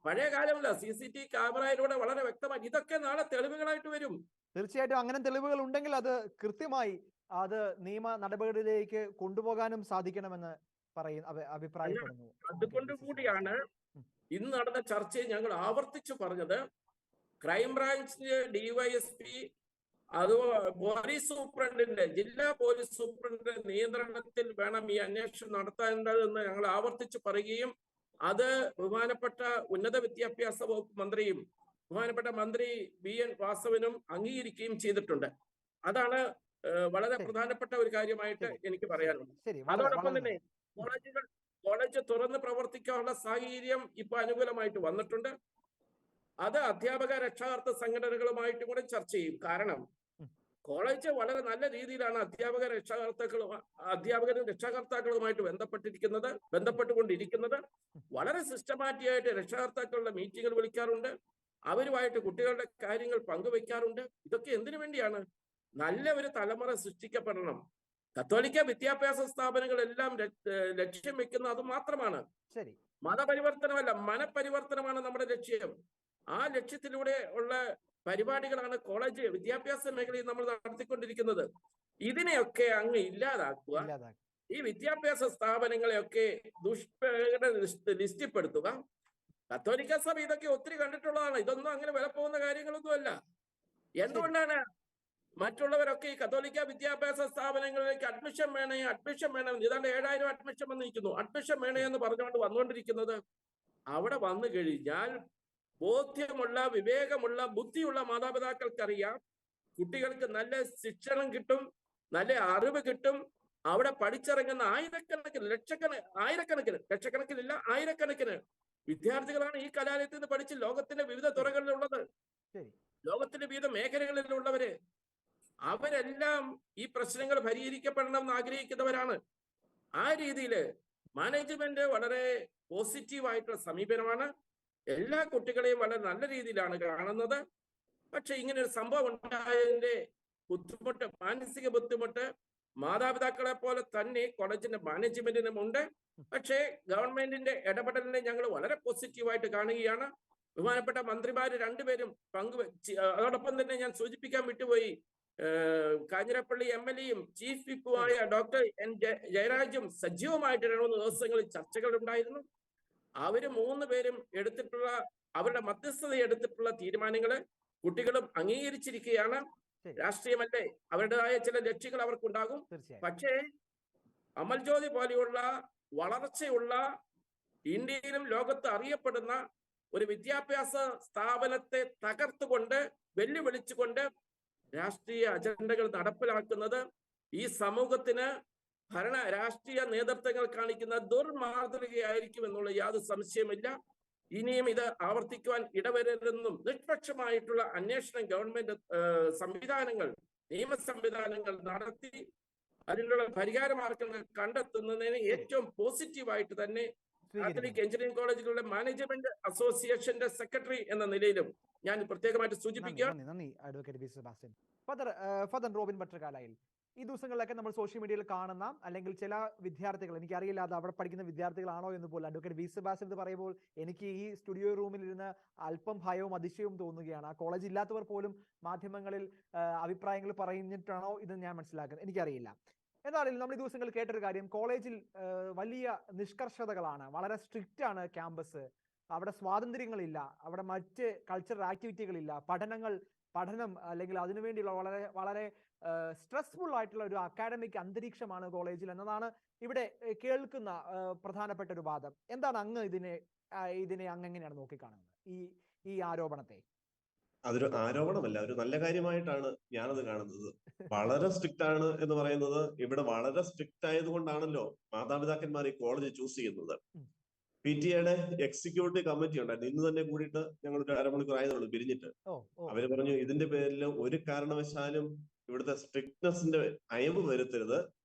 പഴയ കാലമല്ല, CCTV ക്യാമറയിലൂടെ വളരെ വ്യക്തമായി. ഇതൊക്കെ നാളെ തെളിവുകളായിട്ട് വരും. തീർച്ചയായിട്ടും അങ്ങനെ തെളിവുകൾ ഉണ്ടെങ്കിൽ അത് കൃത്യമായി അത് നിയമ നടപടിയിലേക്ക് കൊണ്ടുപോകാനും സാധിക്കണമെന്ന് അഭിപ്രായപ്പെടുന്നു. അതുകൊണ്ട് കൂടിയാണ് ഇന്ന് നടന്ന ചർച്ചയിൽ ഞങ്ങൾ ആവർത്തിച്ചു പറഞ്ഞത്, ക്രൈംബ്രാഞ്ച് DYSP പോലീസ് സൂപ്രണ്ടിന്റെ, ജില്ലാ പോലീസ് സൂപ്രണ്ടിന്റെ നിയന്ത്രണത്തിൽ വേണം ഈ അന്വേഷണം നടത്തേണ്ടതെന്ന് ഞങ്ങൾ ആവർത്തിച്ചു പറയുകയും അത് ബഹുമാനപ്പെട്ട ഉന്നത വിദ്യാഭ്യാസ വകുപ്പ് മന്ത്രിയും ബഹുമാനപ്പെട്ട മന്ത്രി BN വാസവനും അംഗീകരിക്കുകയും ചെയ്തിട്ടുണ്ട്. അതാണ് വളരെ പ്രധാനപ്പെട്ട ഒരു കാര്യമായിട്ട് എനിക്ക് പറയാനുള്ളത്. അതോടൊപ്പം തന്നെ കോളേജ് തുറന്ന് പ്രവർത്തിക്കാനുള്ള സാഹചര്യം ഇപ്പൊ അനുകൂലമായിട്ട് വന്നിട്ടുണ്ട്. അത് അധ്യാപക രക്ഷാകർതൃ സംഘടനകളുമായിട്ടും കൂടെ ചർച്ച ചെയ്യും. കാരണം കോളേജ് വളരെ നല്ല രീതിയിലാണ് അധ്യാപകരും രക്ഷാകർത്താക്കളുമായിട്ട് ബന്ധപ്പെട്ടുകൊണ്ടിരിക്കുന്നത്. വളരെ സിസ്റ്റമാറ്റിക് ആയിട്ട് രക്ഷാകർത്താക്കളുടെ മീറ്റിങ്ങുകൾ വിളിക്കാറുണ്ട്, അവരുമായിട്ട് കുട്ടികളുടെ കാര്യങ്ങൾ പങ്കുവെക്കാറുണ്ട്. ഇതൊക്കെ എന്തിനു വേണ്ടിയാണ്? നല്ല ഒരു തലമുറ സൃഷ്ടിക്കപ്പെടണം. കത്തോലിക്ക വിദ്യാഭ്യാസ സ്ഥാപനങ്ങളെല്ലാം ലക്ഷ്യം വെക്കുന്ന അത് മാത്രമാണ്. മതപരിവർത്തനമല്ല, മനപരിവർത്തനമാണ് നമ്മുടെ ലക്ഷ്യം. ആ ലക്ഷ്യത്തിലൂടെ ഉള്ള പരിപാടികളാണ് കോളേജ് വിദ്യാഭ്യാസ മേഖലയിൽ നമ്മൾ നടത്തിക്കൊണ്ടിരിക്കുന്നത്. ഇതിനെയൊക്കെ അങ്ങ് ഇല്ലാതാക്കുക, ഈ വിദ്യാഭ്യാസ സ്ഥാപനങ്ങളെയൊക്കെ ലിസ്റ്റിൽപ്പെടുത്തുക. കത്തോലിക്ക സഭ ഇതൊക്കെ ഒത്തിരി കണ്ടിട്ടുള്ളതാണ്. ഇതൊന്നും അങ്ങനെ വിലപ്പോകുന്ന കാര്യങ്ങളൊന്നുമല്ല. എന്തുകൊണ്ടാണ് മറ്റുള്ളവരൊക്കെ ഈ കത്തോലിക്ക വിദ്യാഭ്യാസ സ്ഥാപനങ്ങളിലേക്ക് അഡ്മിഷൻ വേണം, ഇതാണ്ട് 7000 അഡ്മിഷൻ വന്നിരിക്കുന്നു, അഡ്മിഷൻ വേണേ എന്ന് പറഞ്ഞുകൊണ്ട് വന്നുകൊണ്ടിരിക്കുന്നത്? അവിടെ വന്നു കഴിഞ്ഞാൽ ബോധ്യമുള്ള, വിവേകമുള്ള, ബുദ്ധിയുള്ള മാതാപിതാക്കൾക്കറിയാം കുട്ടികൾക്ക് നല്ല ശിക്ഷണം കിട്ടും, നല്ല അറിവ് കിട്ടും. അവിടെ പഠിച്ചിറങ്ങുന്ന ആയിരക്കണക്കിന് വിദ്യാർത്ഥികളാണ് ഈ കലാലയത്തിൽ നിന്ന് പഠിച്ച് ലോകത്തിന്റെ വിവിധ തുറകളിലുള്ളത്, ലോകത്തിന്റെ വിവിധ മേഖലകളിലുള്ളവര്. അവരെല്ലാം ഈ പ്രശ്നങ്ങൾ പരിഹരിക്കപ്പെടണമെന്ന് ആഗ്രഹിക്കുന്നവരാണ്. ആ രീതിയിൽ മാനേജ്മെന്റ് വളരെ പോസിറ്റീവായിട്ടുള്ള സമീപനമാണ്. എല്ലാ കുട്ടികളെയും വളരെ നല്ല രീതിയിലാണ് കാണുന്നത്. പക്ഷെ ഇങ്ങനെ ഒരു സംഭവം ഉണ്ടായതിന്റെ ബുദ്ധിമുട്ട്, മാനസിക ബുദ്ധിമുട്ട് മാതാപിതാക്കളെ പോലെ തന്നെ കോളേജിന്റെ മാനേജ്മെന്റിനും ഉണ്ട്. പക്ഷേ ഗവൺമെന്റിന്റെ ഇടപെടലിനെ ഞങ്ങൾ വളരെ പോസിറ്റീവായിട്ട് കാണുകയാണ്. ബഹുമാനപ്പെട്ട മന്ത്രിമാര് രണ്ടുപേരും പങ്കുവെച്ച്, അതോടൊപ്പം തന്നെ ഞാൻ സൂചിപ്പിക്കാൻ വിട്ടുപോയി, കാഞ്ഞിരപ്പള്ളി MLA-യും ചീഫ് വിപ്പുമായ ഡോക്ടർ N. ജയരാജും സജീവമായിട്ട് 2-3 ദിവസങ്ങളിൽ ചർച്ചകൾ ഉണ്ടായിരുന്നു. അവര് 3 പേരും എടുത്തിട്ടുള്ള, അവരുടെ മധ്യസ്ഥത എടുത്തിട്ടുള്ള തീരുമാനങ്ങള് കുട്ടികളും അംഗീകരിച്ചിരിക്കുകയാണ്. രാഷ്ട്രീയമല്ലേ, അവരുടേതായ ചില ലക്ഷ്യങ്ങൾ അവർക്കുണ്ടാകും. പക്ഷേ അമൽജ്യോതി പോലെയുള്ള വളർച്ചയുള്ള, ഇന്ത്യയിലും ലോകത്ത് അറിയപ്പെടുന്ന ഒരു വിദ്യാഭ്യാസ സ്ഥാപനത്തെ തകർത്തുകൊണ്ട്, വെല്ലുവിളിച്ചുകൊണ്ട് രാഷ്ട്രീയ അജണ്ടകൾ നടപ്പിലാക്കുന്നത് ഈ സമൂഹത്തിന് രാഷ്ട്രീയ നേതൃത്വങ്ങൾ കാണിക്കുന്ന ദുർമാതൃകയായിരിക്കും എന്നുള്ള യാതൊരു സംശയമില്ല. ഇനിയും ഇത് ആവർത്തിക്കുവാൻ ഇടവരരുതെന്നും നിഷ്പക്ഷമായിട്ടുള്ള അന്വേഷണം ഗവൺമെന്റ് സംവിധാനങ്ങൾ, നിയമ സംവിധാനങ്ങൾ നടത്തി അതിനുള്ള പരിഹാര മാർഗങ്ങൾ കണ്ടെത്തുന്നതിന് ഏറ്റവും പോസിറ്റീവായിട്ട് തന്നെ കാത്തലിക് എഞ്ചിനീയറിംഗ് കോളേജുകളുടെ മാനേജ്മെന്റ് അസോസിയേഷന്റെ സെക്രട്ടറി എന്ന നിലയിലും ഞാൻ പ്രത്യേകമായിട്ട് സൂചിപ്പിക്കാം. നന്ദി advocate V. Sebastian. Father Robin ബട്ടർകാലയിൽ ഈ ദിവസങ്ങളിലൊക്കെ നമ്മൾ സോഷ്യൽ മീഡിയയിൽ കാണുന്ന, അല്ലെങ്കിൽ ചില വിദ്യാർത്ഥികൾ, എനിക്കറിയില്ല അത് അവിടെ പഠിക്കുന്ന വിദ്യാർത്ഥികളാണോ എന്ന് പോലും, അഡ്വക്കേറ്റ് വി. സെബാസ്റ്റ്യൻ എന്ന് പറയുമ്പോൾ എനിക്ക് ഈ സ്റ്റുഡിയോ റൂമിൽ ഇരുന്ന് അല്പം ഭയവും അതിശയവും തോന്നുകയാണ്. ആ കോളേജ് ഇല്ലാത്തവർ പോലും മാധ്യമങ്ങളിൽ അഭിപ്രായങ്ങൾ പറഞ്ഞിട്ടാണോ ഇത് ഞാൻ മനസ്സിലാക്കുന്നത്, എനിക്കറിയില്ല. എന്നാലും നമ്മൾ ഈ ദിവസങ്ങളിൽ കേട്ടൊരു കാര്യം, കോളേജിൽ വലിയ നിഷ്കർഷതകളാണ്, വളരെ സ്ട്രിക്റ്റ് ആണ് ക്യാമ്പസ്, അവിടെ സ്വാതന്ത്ര്യങ്ങളില്ല, അവിടെ മറ്റ് കൾച്ചറൽ ആക്ടിവിറ്റികളില്ല, പഠനം അല്ലെങ്കിൽ അതിനുവേണ്ടിയുള്ള വളരെ വളരെ സ്ട്രെസ്ഫുൾ ആയിട്ടുള്ള ഒരു അക്കാഡമിക് അന്തരീക്ഷമാണ് കോളേജിൽ എന്നതാണ് ഇവിടെ കേൾക്കുന്ന പ്രധാനപ്പെട്ട ഒരു വാദം. എന്താണ് അങ്ങ് ഇതിനെ അങ്ങ് എങ്ങനെയാണ് നോക്കിക്കാണുന്നത് ഈ ആരോപണത്തെ? അതൊരു ആരോപണമല്ല, ഒരു നല്ല കാര്യമായിട്ടാണ് ഞാനത് കാണുന്നത്. വളരെ സ്ട്രിക്റ്റ് ആണ് എന്ന് പറയുന്നത്, ഇവിടെ വളരെ സ്ട്രിക്റ്റ് ആയതുകൊണ്ടാണല്ലോ മാതാപിതാക്കന്മാർ ഈ കോളേജ് ചൂസ് ചെയ്യുന്നത്. PTA-യുടെ എക്സിക്യൂട്ടീവ് കമ്മിറ്റി ഉണ്ടായിരുന്നു, ഇന്ന് തന്നെ കൂടിയിട്ട് ഞങ്ങൾ ഒരു അരമണിക്കൂർ ആയതുള്ളൂ പിരിഞ്ഞിട്ട്. അവര് പറഞ്ഞു ഇതിന്റെ പേരിൽ ഒരു കാരണവശാലും ഇവിടുത്തെ സ്ട്രിക്ട്നെസിന്റെ അയവ് വരുത്തരുത്,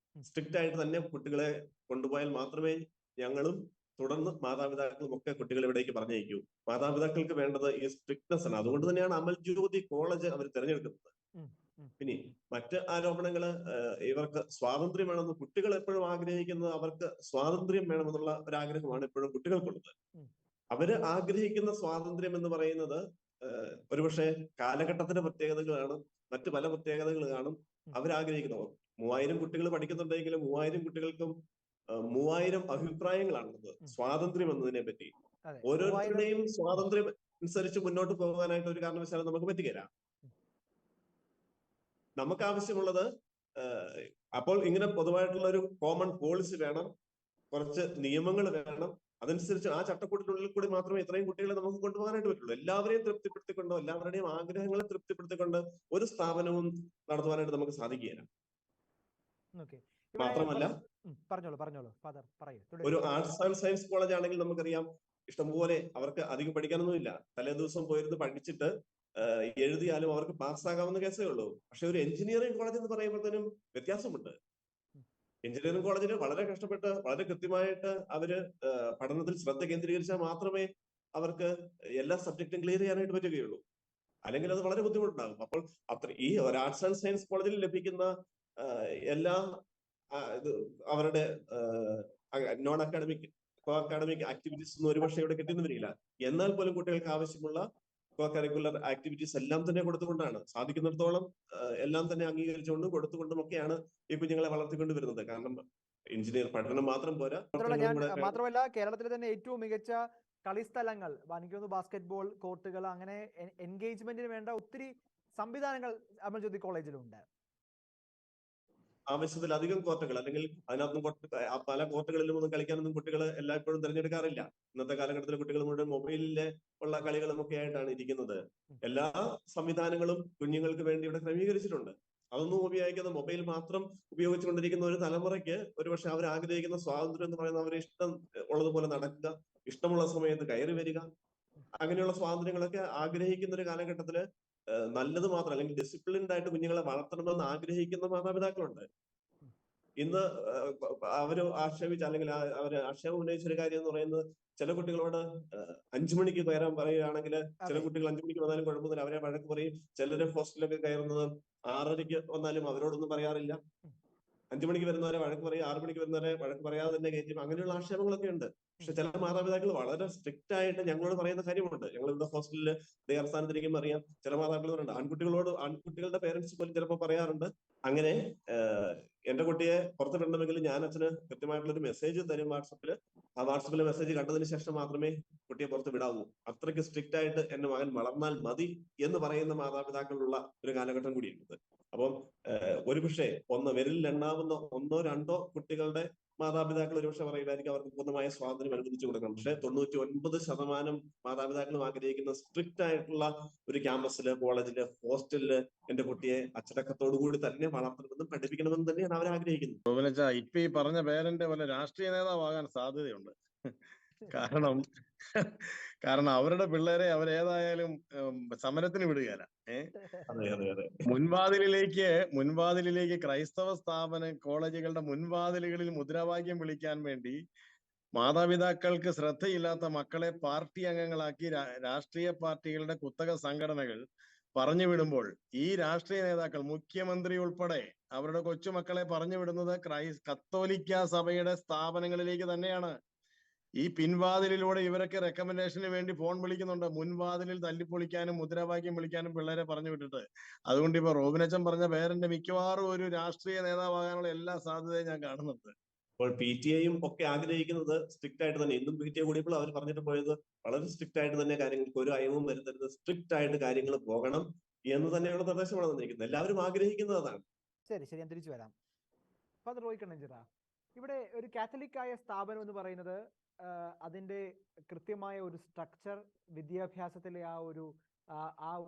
സ്ട്രിക്റ്റ് ആയിട്ട് തന്നെ കുട്ടികളെ കൊണ്ടുപോയാൽ മാത്രമേ ഞങ്ങളും തുടർന്ന് മാതാപിതാക്കളും ഒക്കെ കുട്ടികളെ ഇവിടേക്ക് പറഞ്ഞയക്കൂ. മാതാപിതാക്കൾക്ക് വേണ്ടത് ഈ സ്ട്രിക്ട്നെസ് ആണ്. അതുകൊണ്ട് തന്നെയാണ് അമൽജ്യോതി കോളേജ് അവർ തിരഞ്ഞെടുക്കുന്നത്. പിന്നെ മറ്റ് ആരോപണങ്ങള്, ഇവർക്ക് സ്വാതന്ത്ര്യം വേണമെന്ന് കുട്ടികൾ എപ്പോഴും ആഗ്രഹിക്കുന്നത്, അവർക്ക് സ്വാതന്ത്ര്യം വേണമെന്നുള്ള ഒരു ആഗ്രഹമാണ് എപ്പോഴും കുട്ടികൾക്കുള്ളത്. അവര് ആഗ്രഹിക്കുന്ന സ്വാതന്ത്ര്യം എന്ന് പറയുന്നത് ഒരുപക്ഷെ കാലഘട്ടത്തിന്റെ പ്രത്യേകതകൾ കാണും, മറ്റു പല പ്രത്യേകതകൾ കാണും. അവരാഗ്രഹിക്കുന്നത് 3000 കുട്ടികൾ പഠിക്കുന്നുണ്ടെങ്കിലും 3000 കുട്ടികൾക്കും 3000 അഭിപ്രായങ്ങളാണുള്ളത് സ്വാതന്ത്ര്യം എന്നതിനെ പറ്റി. ഓരോരുത്തരുടെയും സ്വാതന്ത്ര്യം അനുസരിച്ച് മുന്നോട്ട് പോകാനായിട്ട് ഒരു കാരണവശാലും നമുക്ക് പറ്റുകയില്ല. നമുക്ക് ആവശ്യമുള്ളത് അപ്പോൾ ഇങ്ങനെ പൊതുവായിട്ടുള്ള ഒരു കോമൺ പോളിസി വേണം, കുറച്ച് നിയമങ്ങൾ വേണം. അതനുസരിച്ച് ആ ചട്ടക്കൂടിനുള്ളിൽ കൂടി മാത്രമേ ഇത്രയും കുട്ടികളെ നമുക്ക് കൊണ്ടുപോകാനായിട്ട് പറ്റുള്ളൂ. എല്ലാവരെയും തൃപ്തിപ്പെടുത്തിക്കൊണ്ടോ എല്ലാവരുടെയും ആഗ്രഹങ്ങളെ തൃപ്തിപ്പെടുത്തിക്കൊണ്ട് ഒരു സ്ഥാപനവും നടത്തുവാനായിട്ട് നമുക്ക് സാധിക്കുകയില്ല. മാത്രമല്ല, ഒരു ആർട്സ് ആൻഡ് സയൻസ് കോളേജ് ആണെങ്കിൽ നമുക്കറിയാം, ഇഷ്ടംപോലെ അവർക്ക് അധികം പഠിക്കാനൊന്നുമില്ല. തലേ ദിവസം പോയിരുന്ന് പഠിച്ചിട്ട് എഴുതിയാലും അവർക്ക് പാസ്സാകാവുന്ന കേസേ ഉള്ളൂ. പക്ഷെ ഒരു എഞ്ചിനീയറിംഗ് കോളേജ് എന്ന് പറയുമ്പോഴത്തേനും വ്യത്യാസമുണ്ട്. എഞ്ചിനീയറിംഗ് കോളേജിൽ വളരെ കഷ്ടപ്പെട്ട് വളരെ കൃത്യമായിട്ട് അവര് പഠനത്തിൽ ശ്രദ്ധ കേന്ദ്രീകരിച്ചാൽ മാത്രമേ അവർക്ക് എല്ലാ സബ്ജക്റ്റും ക്ലിയർ ചെയ്യാനായിട്ട് പറ്റുകയുള്ളൂ. അല്ലെങ്കിൽ അത് വളരെ ബുദ്ധിമുട്ടുണ്ടാകും. അപ്പോൾ ഈ ഒരു ആർട്സ് ആൻഡ് സയൻസ് കോളേജിൽ ലഭിക്കുന്ന എല്ലാ അവരുടെ നോൺ അക്കാഡമിക് കോ അക്കാഡമിക് ആക്ടിവിറ്റീസ് ഒന്നും ഒരുപക്ഷെ ഇവിടെ കിട്ടുന്നു വരില്ല. എന്നാൽ പോലും കുട്ടികൾക്ക് ആവശ്യമുള്ള കോ കരിക്കുലർ ആക്ടിവിറ്റീസ് എല്ലാം തന്നെ കൊടുത്തുകൊണ്ടാണ്, സാധിക്കുന്നിടത്തോളം എല്ലാം തന്നെ അംഗീകരിച്ചുകൊണ്ടും കൊടുത്തുകൊണ്ടും ഒക്കെയാണ് ഈ കുഞ്ഞുങ്ങളെ വളർത്തിക്കൊണ്ട് വരുന്നത്. കാരണം എഞ്ചിനീയർ പഠനം മാത്രം പോരാ. മാത്രമല്ല, കേരളത്തിലെ തന്നെ ഏറ്റവും മികച്ച കളിസ്ഥലങ്ങൾ, എനിക്ക് തോന്നുന്നു ബാസ്കറ്റ്ബോൾ കോർട്ടുകൾ, അങ്ങനെ എൻഗേജ്മെന്റിന് വേണ്ട ഒത്തിരി സംവിധാനങ്ങൾ അമൽജ്യോതി കോളേജിലുണ്ട്. ആവശ്യത്തിലധികം കോർട്ടുകൾ, അല്ലെങ്കിൽ അതിനകത്തും പല കോർട്ടുകളിലും ഒന്നും കളിക്കാനൊന്നും കുട്ടികൾ എല്ലായ്പ്പോഴും തിരഞ്ഞെടുക്കാറില്ല. ഇന്നത്തെ കാലഘട്ടത്തിൽ കുട്ടികൾ മുഴുവൻ മൊബൈലിലെ ഉള്ള കളികളും ഒക്കെ ആയിട്ടാണ് ഇരിക്കുന്നത്. എല്ലാ സംവിധാനങ്ങളും കുഞ്ഞുങ്ങൾക്ക് വേണ്ടി ഇവിടെ ക്രമീകരിച്ചിട്ടുണ്ട്. അതൊന്നും ഉപയോഗിക്കുന്ന മൊബൈൽ മാത്രം ഉപയോഗിച്ചുകൊണ്ടിരിക്കുന്ന ഒരു തലമുറയ്ക്ക് ഒരുപക്ഷെ അവർ ആഗ്രഹിക്കുന്ന സ്വാതന്ത്ര്യം എന്ന് പറയുന്നത് അവരെ ഇഷ്ടം ഉള്ളതുപോലെ നടക്കുക, ഇഷ്ടമുള്ള സമയത്ത് കയറി വരിക, അങ്ങനെയുള്ള സ്വാതന്ത്ര്യങ്ങളൊക്കെ ആഗ്രഹിക്കുന്ന ഒരു കാലഘട്ടത്തില് നല്ലത് മാത്രം അല്ലെങ്കിൽ ഡിസിപ്ലിൻഡ് ആയിട്ട് കുഞ്ഞുങ്ങളെ വളർത്തണമെന്ന് ആഗ്രഹിക്കുന്ന മാതാപിതാക്കളുണ്ട്. ഇന്ന് അവര് ആക്ഷേപിച്ച അല്ലെങ്കിൽ അവര് ആക്ഷേപം ഉന്നയിച്ച ഒരു കാര്യം എന്ന് പറയുന്നത്, ചില കുട്ടികളോട് 5 മണിക്ക് കയറാൻ പറയുകയാണെങ്കിൽ ചില കുട്ടികൾ 5 മണിക്ക് വന്നാലും കുഴപ്പമൊന്നുമില്ല, അവരെ വഴക്ക് പറയും. ചിലര് ഹോസ്റ്റലിലൊക്കെ കയറുന്നത് 6:30-ക്ക് വന്നാലും അവരോടൊന്നും പറയാറില്ല. 5 മണിക്ക് വരുന്നവരെ വഴക്ക് പറയും, 6 മണിക്ക് വരുന്നവരെ വഴക്ക് പറയാതെ തന്നെ കയറ്റും. അങ്ങനെയുള്ള ആക്ഷേപങ്ങളൊക്കെ ഉണ്ട്. പക്ഷെ ചില മാതാപിതാക്കൾ വളരെ സ്ട്രിക്റ്റ് ആയിട്ട് ഞങ്ങളോട് പറയുന്ന കാര്യമുണ്ട്. ഞങ്ങൾ ഇവിടെ ഹോസ്റ്റലിൽ സ്ഥാനത്തിരിക്കുമ്പോൾ അറിയാം, ചില മാതാപിതാക്കൾ പറയുന്നുണ്ട്, ആൺകുട്ടികളുടെ പേരൻസ് പോലും ചിലപ്പോൾ പറയാറുണ്ട്, അങ്ങനെ എന്റെ കുട്ടിയെ പുറത്ത് വിടണമെങ്കിൽ ഞാൻ അച്ഛന് കൃത്യമായിട്ടുള്ള ഒരു മെസ്സേജ് തരും വാട്സപ്പിൽ. ആ വാട്സപ്പിലെ മെസ്സേജ് കണ്ടതിന് ശേഷം മാത്രമേ കുട്ടിയെ പുറത്ത് വിടാവൂ. അത്രയ്ക്ക് സ്ട്രിക്റ്റ് ആയിട്ട് എന്റെ മകൻ വളർന്നാൽ മതി എന്ന് പറയുന്ന മാതാപിതാക്കളുള്ള ഒരു കാലഘട്ടം കൂടിയുണ്ട്. അപ്പം ഒരുപക്ഷെ വിരലിൽ എണ്ണാവുന്ന 1-2 കുട്ടികളുടെ മാതാപിതാക്കൾ ഒരുപക്ഷെ പറയുമായിരിക്കും അവർക്ക് പൂർണ്ണമായ സ്വാതന്ത്ര്യം അനുവദിച്ചു കൊടുക്കണം. പക്ഷെ 99% മാതാപിതാക്കളും ആഗ്രഹിക്കുന്ന സ്ട്രിക്റ്റ് ആയിട്ടുള്ള ഒരു ക്യാമ്പസില്, കോളേജില്, ഹോസ്റ്റലില് എന്റെ കുട്ടിയെ അച്ചടക്കത്തോടു കൂടി തന്നെ വളർത്തണമെന്നും പഠിപ്പിക്കണമെന്നും തന്നെയാണ് അവർ ആഗ്രഹിക്കുന്നത്. റോബിനച്ചാ, ഇപ്പൊ ഈ പറഞ്ഞ പേരന്റ് വല്ല രാഷ്ട്രീയ നേതാവാകാൻ സാധ്യതയുണ്ട്. കാരണം അവരുടെ പിള്ളേരെ അവരേതായാലും സമരത്തിന് വിടുകയല്ല. മുൻവാതിലിലേക്ക് ക്രൈസ്തവ കോളേജുകളുടെ മുൻവാതിലുകളിൽ മുദ്രാവാക്യം വിളിക്കാൻ വേണ്ടി മാതാപിതാക്കൾക്ക് ശ്രദ്ധയില്ലാത്ത മക്കളെ പാർട്ടി അംഗങ്ങളാക്കി രാഷ്ട്രീയ പാർട്ടികളുടെ കുത്തക സംഘടനകൾ പറഞ്ഞു വിടുമ്പോൾ ഈ രാഷ്ട്രീയ നേതാക്കൾ, മുഖ്യമന്ത്രി ഉൾപ്പെടെ അവരുടെ കൊച്ചുമക്കളെ പറഞ്ഞു വിടുന്നത് കത്തോലിക്ക സഭയുടെ സ്ഥാപനങ്ങളിലേക്ക് തന്നെയാണ്. ഈ പിൻവാതിലിലൂടെ ഇവരൊക്കെ റെക്കമെൻഡേഷന് വേണ്ടി ഫോൺ വിളിക്കുന്നുണ്ട്, മുൻവാതിലിൽ തല്ലിപ്പൊളിക്കാനും മുദ്രാവാക്യം വിളിക്കാനും പിള്ളേരെ പറഞ്ഞു വിട്ടിട്ട്. അതുകൊണ്ട് ഇപ്പൊ റോബിനച്ചൻ പറഞ്ഞ പേരന്റ് മിക്കവാറും ഒരു രാഷ്ട്രീയ നേതാവാകാനുള്ള എല്ലാ സാധ്യതയും ഞാൻ കാണുന്നുണ്ട്. അപ്പോൾ PTA-യും ഒക്കെ ആഗ്രഹിക്കുന്നത് സ്ട്രിക്റ്റ് ആയിട്ട് തന്നെ, ഇന്നും PTA കൂടിയപ്പോൾ അവർ പറഞ്ഞിട്ട് പോയത് വളരെ സ്ട്രിക്റ്റ് ആയിട്ട് തന്നെ കാര്യങ്ങൾക്ക് ഒരു അയവും വരുത്തരുത്, സ്ട്രിക്റ്റ് ആയിട്ട് കാര്യങ്ങൾ പോകണം എന്ന് തന്നെയുള്ള നിർദ്ദേശമാണ് തന്നിരിക്കുന്നത്. എല്ലാവരും ആഗ്രഹിക്കുന്നത് അതാണ്. ശരി, ഞാൻ തിരിച്ചു വരാം. ഫാദർ റോയ് കണ്ണഞ്ചിറ, ഇവിടെ ഒരു കാത്തലിക്കായ സ്ഥാപനം എന്ന് പറയുന്നത് അതിന്റെ കൃത്യമായ ഒരു സ്ട്രക്ചർ, വിദ്യാഭ്യാസത്തിലെ ആ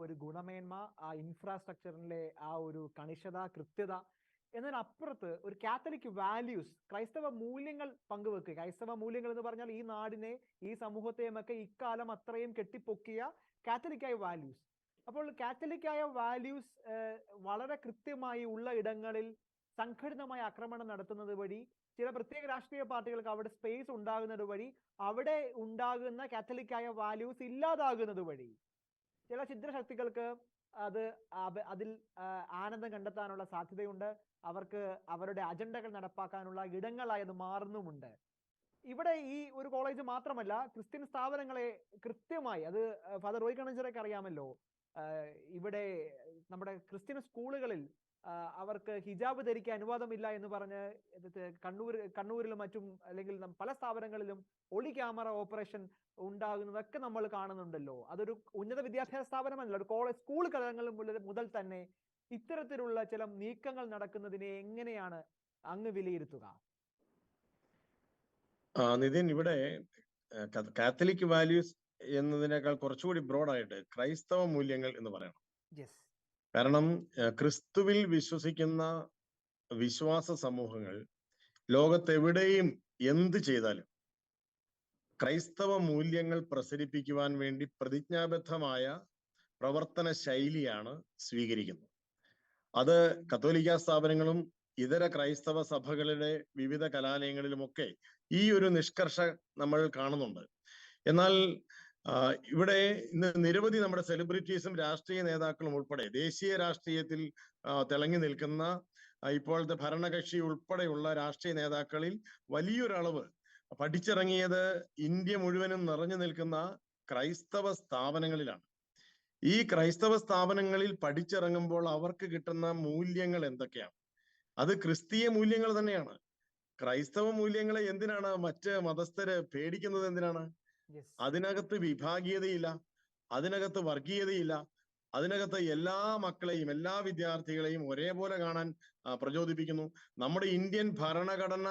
ഒരു ഗുണമേന്മ, ആ ഇൻഫ്രാസ്ട്രക്ചറിലെ ആ ഒരു കണിശത, കൃത്യത എന്നതിനപ്പുറത്ത് ഒരു കാത്തലിക് വാല്യൂസ്, ക്രൈസ്തവ മൂല്യങ്ങൾ പങ്കുവെക്കുക. ക്രൈസ്തവ മൂല്യങ്ങൾ എന്ന് പറഞ്ഞാൽ ഈ നാടിനെ, ഈ സമൂഹത്തെയും ഒക്കെ ഇക്കാലം അത്രയും കെട്ടിപ്പൊക്കിയ കാത്തലിക്കായ വാല്യൂസ്. അപ്പോൾ കാത്തലിക്കായ വാല്യൂസ് വളരെ കൃത്യമായി ഉള്ള ഇടങ്ങളിൽ സംഘടിതമായ ആക്രമണം നടത്തുന്നത് വഴി, ചില പ്രത്യേക രാഷ്ട്രീയ പാർട്ടികൾക്ക് അവിടെ സ്പേസ് ഉണ്ടാകുന്നത് വഴി, അവിടെ ഉണ്ടാകുന്ന കാത്തലിക്കായ വാല്യൂസ് ഇല്ലാതാകുന്നത് വഴി ചില ഛിദ്രശക്തികൾക്ക് അതിൽ ആനന്ദം കണ്ടെത്താനുള്ള സാധ്യതയുണ്ട്. അവർക്ക് അവരുടെ അജണ്ടകൾ നടപ്പാക്കാനുള്ള ഇടങ്ങളായി അത് മാറുന്നുമുണ്ട്. ഇവിടെ ഈ ഒരു കോളേജ് മാത്രമല്ല, ക്രിസ്ത്യൻ സ്ഥാപനങ്ങളെ കൃത്യമായി, അത് ഫാദർ റോയ് കണ്ണഞ്ചിറയ്ക്ക് അറിയാമല്ലോ, ഇവിടെ നമ്മുടെ ക്രിസ്ത്യൻ സ്കൂളുകളിൽ അവർക്ക് ഹിജാബ് ധരിക്കാൻ അനുവാദമില്ല എന്ന് പറഞ്ഞ് കണ്ണൂരിലും മറ്റും അല്ലെങ്കിൽ പല സ്ഥാപനങ്ങളിലും ഒളി ക്യാമറ ഓപ്പറേഷൻ ഉണ്ടാകുന്നതൊക്കെ നമ്മൾ കാണുന്നുണ്ടല്ലോ. അതൊരു ഉന്നത വിദ്യാഭ്യാസ സ്ഥാപനമല്ല, ഒരു കോളേജ്, സ്കൂൾ ഘടകങ്ങളിൽ മുതൽ തന്നെ ഇത്തരത്തിലുള്ള ചില നീക്കങ്ങൾ നടക്കുന്നതിനെ എങ്ങനെയാണ് അങ്ങ് വിലയിരുത്തുക? നിതിൻ, ഇവിടെ കാത്തലിക് വാല്യൂസ് എന്നതിനേക്കാൾ കുറച്ചുകൂടി ബ്രോഡായിട്ട് ക്രൈസ്തവ മൂല്യങ്ങൾ എന്ന് പറയണം. കാരണം ക്രിസ്തുവിൽ വിശ്വസിക്കുന്ന വിശ്വാസ സമൂഹങ്ങൾ ലോകത്തെവിടെയും എന്ത് ചെയ്താലും ക്രൈസ്തവ മൂല്യങ്ങൾ പ്രസരിപ്പിക്കുവാൻ വേണ്ടി പ്രതിജ്ഞാബദ്ധമായ പ്രവർത്തന ശൈലിയാണ് സ്വീകരിക്കുന്നത്. അത് കത്തോലിക്ക സ്ഥാപനങ്ങളും ഇതര ക്രൈസ്തവ സഭകളുടെ വിവിധ കലാലയങ്ങളിലുമൊക്കെ ഈ ഒരു നിഷ്കർഷ നമ്മൾ കാണുന്നുണ്ട്. എന്നാൽ ഇവിടെ ഇന്ന് നിരവധി നമ്മുടെ സെലിബ്രിറ്റീസും രാഷ്ട്രീയ നേതാക്കളും ഉൾപ്പെടെ ദേശീയ രാഷ്ട്രീയത്തിൽ തിളങ്ങി നിൽക്കുന്ന ഇപ്പോഴത്തെ ഭരണകക്ഷി ഉൾപ്പെടെയുള്ള രാഷ്ട്രീയ നേതാക്കളിൽ വലിയൊരളവ് പഠിച്ചിറങ്ങിയത് ഇന്ത്യ മുഴുവനും നിറഞ്ഞു നിൽക്കുന്ന ക്രൈസ്തവ സ്ഥാപനങ്ങളിലാണ്. ഈ ക്രൈസ്തവ സ്ഥാപനങ്ങളിൽ പഠിച്ചിറങ്ങുമ്പോൾ അവർക്ക് കിട്ടുന്ന മൂല്യങ്ങൾ എന്തൊക്കെയാണ്? അത് ക്രിസ്തീയ മൂല്യങ്ങൾ തന്നെയാണ്. ക്രൈസ്തവ മൂല്യങ്ങളെ എന്തിനാണ് മറ്റ് മതസ്ഥര് പേടിക്കുന്നത്? എന്തിനാണ്? അതിനകത്ത് വിഭാഗീയതയില്ല, അതിനകത്ത് വർഗീയതയില്ല, അതിനകത്ത് എല്ലാ മക്കളെയും എല്ലാ വിദ്യാർത്ഥികളെയും ഒരേപോലെ കാണാൻ പ്രചോദിപ്പിക്കുന്നു. നമ്മുടെ ഇന്ത്യൻ ഭരണഘടന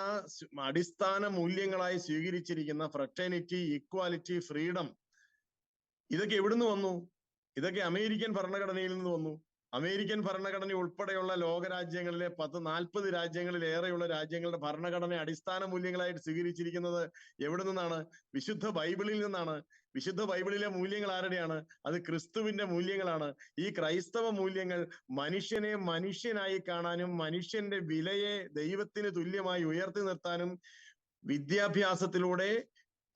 അടിസ്ഥാന മൂല്യങ്ങളായി സ്വീകരിച്ചിരിക്കുന്ന ഫ്രറ്റേണിറ്റി, ഈക്വാലിറ്റി, ഫ്രീഡം, ഇതൊക്കെ എവിടുന്ന് വന്നു? ഇതൊക്കെ അമേരിക്കൻ ഭരണഘടനയിൽ നിന്ന് വന്നു. അമേരിക്കൻ ഭരണഘടന ഉൾപ്പെടെയുള്ള ലോകരാജ്യങ്ങളിലെ 40 രാജ്യങ്ങളിലേറെയുള്ള രാജ്യങ്ങളുടെ ഭരണഘടന അടിസ്ഥാന മൂല്യങ്ങളായിട്ട് സ്വീകരിച്ചിരിക്കുന്നത് എവിടെ നിന്നാണ്? വിശുദ്ധ ബൈബിളിൽ നിന്നാണ്. വിശുദ്ധ ബൈബിളിലെ മൂല്യങ്ങൾ ആരുടെയാണ്? അത് ക്രിസ്തുവിന്റെ മൂല്യങ്ങളാണ്. ഈ ക്രൈസ്തവ മൂല്യങ്ങൾ മനുഷ്യനെ മനുഷ്യനായി കാണാനും മനുഷ്യന്റെ വിലയെ ദൈവത്തിന് തുല്യമായി ഉയർത്തി നിർത്താനും വിദ്യാഭ്യാസത്തിലൂടെ,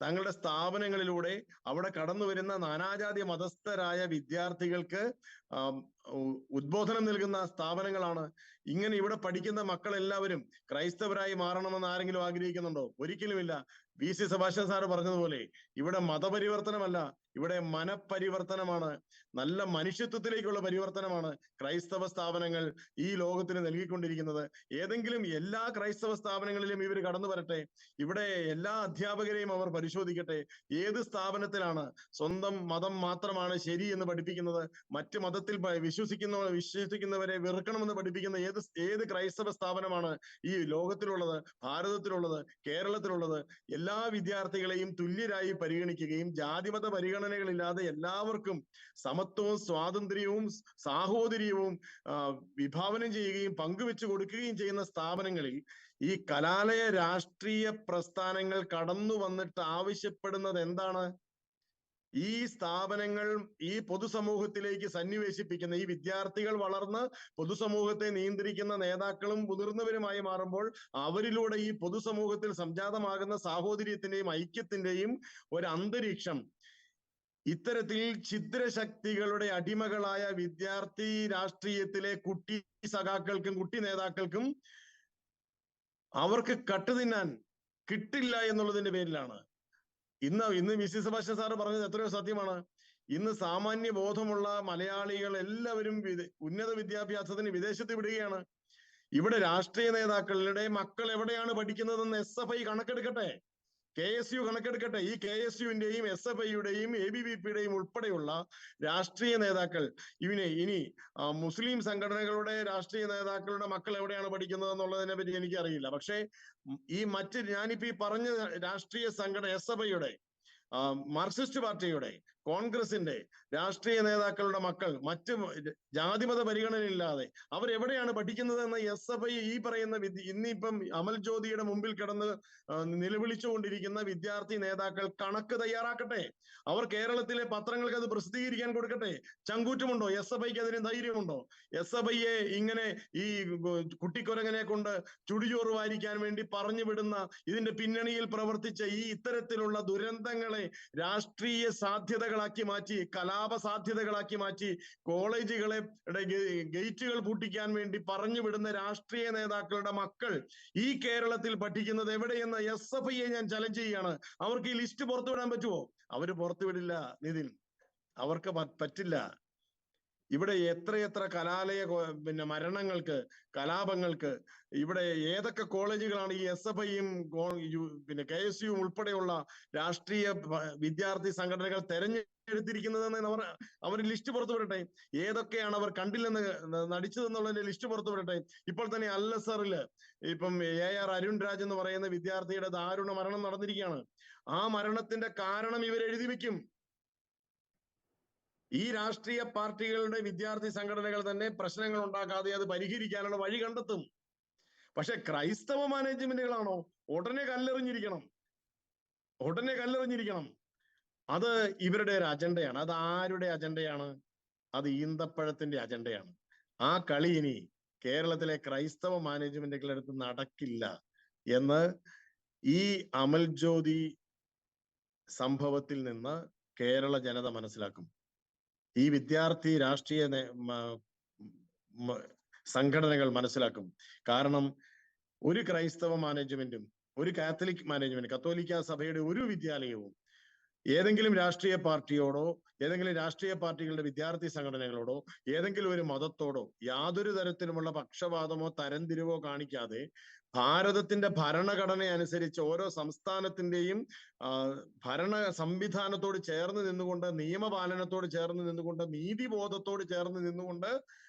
തങ്ങളുടെ സ്ഥാപനങ്ങളിലൂടെ അവിടെ കടന്നു വരുന്ന നാനാജാതി മതസ്ഥരായ വിദ്യാർത്ഥികൾക്ക് ഉദ്ബോധനം നൽകുന്ന സ്ഥാപനങ്ങളാണ്. ഇങ്ങനെ ഇവിടെ പഠിക്കുന്ന മക്കളെല്ലാവരും ക്രൈസ്തവരായി മാറണമെന്ന് ആരെങ്കിലും ആഗ്രഹിക്കുന്നുണ്ടോ? ഒരിക്കലുമില്ല. VC സെബാസ്റ്റ്യൻ സാറ് പറഞ്ഞതുപോലെ ഇവിടെ മതപരിവർത്തനമല്ല, ഇവിടെ മനപരിവർത്തനമാണ്. നല്ല മനുഷ്യത്വത്തിലേക്കുള്ള പരിവർത്തനമാണ് ക്രൈസ്തവ സ്ഥാപനങ്ങൾ ഈ ലോകത്തിന് നൽകിക്കൊണ്ടിരിക്കുന്നത്. ഏതെങ്കിലും എല്ലാ ക്രൈസ്തവ സ്ഥാപനങ്ങളിലും ഇവർ കടന്നു വരട്ടെ. ഇവിടെ എല്ലാ അധ്യാപകരെയും അവർ പരിശോധിക്കട്ടെ. ഏത് സ്ഥാപനത്തിലാണ് സ്വന്തം മതം മാത്രമാണ് ശരി എന്ന് പഠിപ്പിക്കുന്നത്, മറ്റ് മതത്തിൽ വിശ്വസിക്കുന്നവരെ വെറുക്കണമെന്ന് പഠിപ്പിക്കുന്ന ഏത് ക്രൈസ്തവ സ്ഥാപനമാണ് ഈ ലോകത്തിലുള്ളത്, ഭാരതത്തിലുള്ളത്, കേരളത്തിലുള്ളത്? എല്ലാ വിദ്യാർത്ഥികളെയും തുല്യരായി പരിഗണിക്കുകയും ജാതിമത പരിഗണനകളില്ലാതെ എല്ലാവർക്കും സമത്വവും സ്വാതന്ത്ര്യവും സാഹോദര്യവും വിഭാവനം ചെയ്യുകയും പങ്കുവെച്ചു കൊടുക്കുകയും ചെയ്യുന്ന സ്ഥാപനങ്ങളിൽ ഈ കലാലയ രാഷ്ട്രീയ പ്രസ്ഥാനങ്ങൾ കടന്നു വന്നിട്ട് ആവശ്യപ്പെടുന്നത് എന്താണ്? ഈ സ്ഥാപനങ്ങൾ ഈ പൊതുസമൂഹത്തിലേക്ക് സന്നിവേശിപ്പിക്കുന്ന, ഈ വിദ്യാർത്ഥികൾ വളർന്ന് പൊതുസമൂഹത്തെ നിയന്ത്രിക്കുന്ന നേതാക്കളും മുതിർന്നവരുമായി മാറുമ്പോൾ അവരിലൂടെ ഈ പൊതുസമൂഹത്തിൽ സംജാതമാകുന്ന സാഹോദര്യത്തിന്റെയും ഐക്യത്തിന്റെയും ഒരു അന്തരീക്ഷം ഇത്തരത്തിൽ ഛിദ്രശക്തികളുടെ അടിമകളായ വിദ്യാർത്ഥി രാഷ്ട്രീയത്തിലെ കുട്ടി സഖാക്കൾക്കും കുട്ടി നേതാക്കൾക്കും അവർക്ക് കട്ടുതിന്നാൻ കിട്ടില്ല എന്നുള്ളതിന്റെ പേരിലാണ്. ഇന്ന് VC സെബാസ്റ്റ്യൻ സാറ് പറഞ്ഞത് എത്രയോ സത്യമാണ്. ഇന്ന് സാമാന്യ ബോധമുള്ള മലയാളികൾ എല്ലാവരും ഉന്നത വിദ്യാഭ്യാസത്തിന് വിദേശത്ത് വിടുകയാണ്. ഇവിടെ രാഷ്ട്രീയ നേതാക്കളുടെ മക്കൾ എവിടെയാണ് പഠിക്കുന്നതെന്ന് SFI കണക്കെടുക്കട്ടെ, KSU കണക്കെടുക്കട്ടെ. ഈ KSUവിന്റെയും SFIയുടെയും ABVPയുടെയും ഉൾപ്പെടെയുള്ള രാഷ്ട്രീയ നേതാക്കൾ ഇനി മുസ്ലിം സംഘടനകളുടെ രാഷ്ട്രീയ നേതാക്കളുടെ മക്കൾ എവിടെയാണ് പഠിക്കുന്നത് എന്നുള്ളതിനെ പറ്റി എനിക്കറിയില്ല. പക്ഷേ ഈ ഞാനിപ്പോ ഈ പറഞ്ഞ രാഷ്ട്രീയ സംഘടന SFIയുടെ, മാർക്സിസ്റ്റ് പാർട്ടിയുടെ, കോൺഗ്രസിന്റെ രാഷ്ട്രീയ നേതാക്കളുടെ മക്കൾ മറ്റ് ജാതിമത പരിഗണനയില്ലാതെ അവരെവിടെയാണ് പഠിക്കുന്നതെന്ന് SFI ഈ പറയുന്ന ഇന്നിപ്പം അമൽ ജ്യോതിയുടെ മുമ്പിൽ കിടന്ന് നിലവിളിച്ചുകൊണ്ടിരിക്കുന്ന വിദ്യാർത്ഥി നേതാക്കൾ കണക്ക് തയ്യാറാക്കട്ടെ. അവർ കേരളത്തിലെ പത്രങ്ങൾക്ക് അത് പ്രസിദ്ധീകരിക്കാൻ കൊടുക്കട്ടെ. ചങ്കൂറ്റമുണ്ടോ SFIക്ക്? അതിന് ധൈര്യമുണ്ടോ? SFIയെ ഇങ്ങനെ ഈ കുട്ടിക്കൊരങ്ങനെ കൊണ്ട് ചുടിചോറ് വാരിക്കാൻ വേണ്ടി പറഞ്ഞു വിടുന്ന, ഇതിന്റെ പിന്നണിയിൽ പ്രവർത്തിച്ച ഈ ഇത്തരത്തിലുള്ള ദുരന്തങ്ങളെ രാഷ്ട്രീയ സാധ്യതകളാക്കി മാറ്റി, കലാപ സാധ്യതകളാക്കി മാറ്റി, കോളേജുകളെ ഗേറ്റുകൾ പൂട്ടിക്കാൻ വേണ്ടി പറഞ്ഞു വിടുന്ന രാഷ്ട്രീയ നേതാക്കളുടെ മക്കൾ ഈ കേരളത്തിൽ പഠിക്കുന്നത് എവിടെയെന്ന് SFIയെ ഞാൻ ചലഞ്ച് ചെയ്യാണ്. അവർക്ക് ഈ ലിസ്റ്റ് പുറത്തുവിടാൻ പറ്റുമോ? അവര് പുറത്തുവിടില്ല നിതിൻ, അവർക്ക് പറ്റില്ല. ഇവിടെ എത്രയെത്ര കലാലയ മരണങ്ങൾക്ക്, കലാപങ്ങൾക്ക് ഇവിടെ ഏതൊക്കെ കോളേജുകളാണ് ഈ SFIയും KSUവും ഉൾപ്പെടെയുള്ള രാഷ്ട്രീയ വിദ്യാർത്ഥി സംഘടനകൾ തെരഞ്ഞെടുത്തിരിക്കുന്നതെന്ന് അവർ ലിസ്റ്റ് പുറത്തുവിടട്ടെ. ഏതൊക്കെയാണ് അവർ കണ്ടില്ലെന്ന് നടിച്ചതെന്നുള്ളതിന്റെ ലിസ്റ്റ് പുറത്തുവിടട്ടെ. ഇപ്പോൾ തന്നെ അൽ-അസറില് ഇപ്പം AR അരുൺ രാജ് എന്ന് പറയുന്ന വിദ്യാർത്ഥിയുടെ ദാരുണ മരണം നടന്നിരിക്കുകയാണ്. ആ മരണത്തിന്റെ കാരണം ഇവർ എഴുതി വെക്കും. ഈ രാഷ്ട്രീയ പാർട്ടികളുടെ വിദ്യാർത്ഥി സംഘടനകൾ തന്നെ പ്രശ്നങ്ങൾ ഉണ്ടാക്കാതെ അത് പരിഹരിക്കാനുള്ള വഴി കണ്ടെത്തും. പക്ഷെ ക്രൈസ്തവ മാനേജ്മെന്റുകളാണോ? ഉടനെ കല്ലെറിഞ്ഞിരിക്കണം. അത് ഇവരുടെ ഒരു അജണ്ടയാണ്. അത് ആരുടെ അജണ്ടയാണ്? അത് ഈന്തപ്പഴത്തിന്റെ അജണ്ടയാണ്. ആ കളി ഇനി കേരളത്തിലെ ക്രൈസ്തവ മാനേജ്മെന്റുകളുടെ അടുത്ത് നടക്കില്ല എന്ന് ഈ അമൽ ജ്യോതി സംഭവത്തിൽ നിന്ന് കേരള ജനത മനസ്സിലാക്കും. ഈ വിദ്യാർത്ഥി രാഷ്ട്രീയ സംഘടനകൾ മനസ്സിലാക്കും. കാരണം ഒരു ക്രൈസ്തവ മാനേജ്മെന്റും ഒരു കാത്തലിക് മാനേജ്മെന്റ്, കത്തോലിക്ക സഭയുടെ ഒരു വിദ്യാലയവും ഏതെങ്കിലും രാഷ്ട്രീയ പാർട്ടിയോടോ ഏതെങ്കിലും രാഷ്ട്രീയ പാർട്ടികളുടെ വിദ്യാർത്ഥി സംഘടനകളോടോ ഏതെങ്കിലും ഒരു മതത്തോടോ യാതൊരു തരത്തിലുമുള്ള പക്ഷപാതമോ തരംതിരിവോ കാണിക്കാതെ ഭാരതത്തിന്റെ ഭരണഘടന അനുസരിച്ച് ഓരോ സംസ്ഥാനത്തിന്റെയും ഭരണ സംവിധാനത്തോട് ചേർന്ന് നിന്നുകൊണ്ട്, നിയമപാലനത്തോട് ചേർന്ന് നിന്നുകൊണ്ട്, നീതിബോധത്തോട് ചേർന്ന് നിന്നുകൊണ്ട്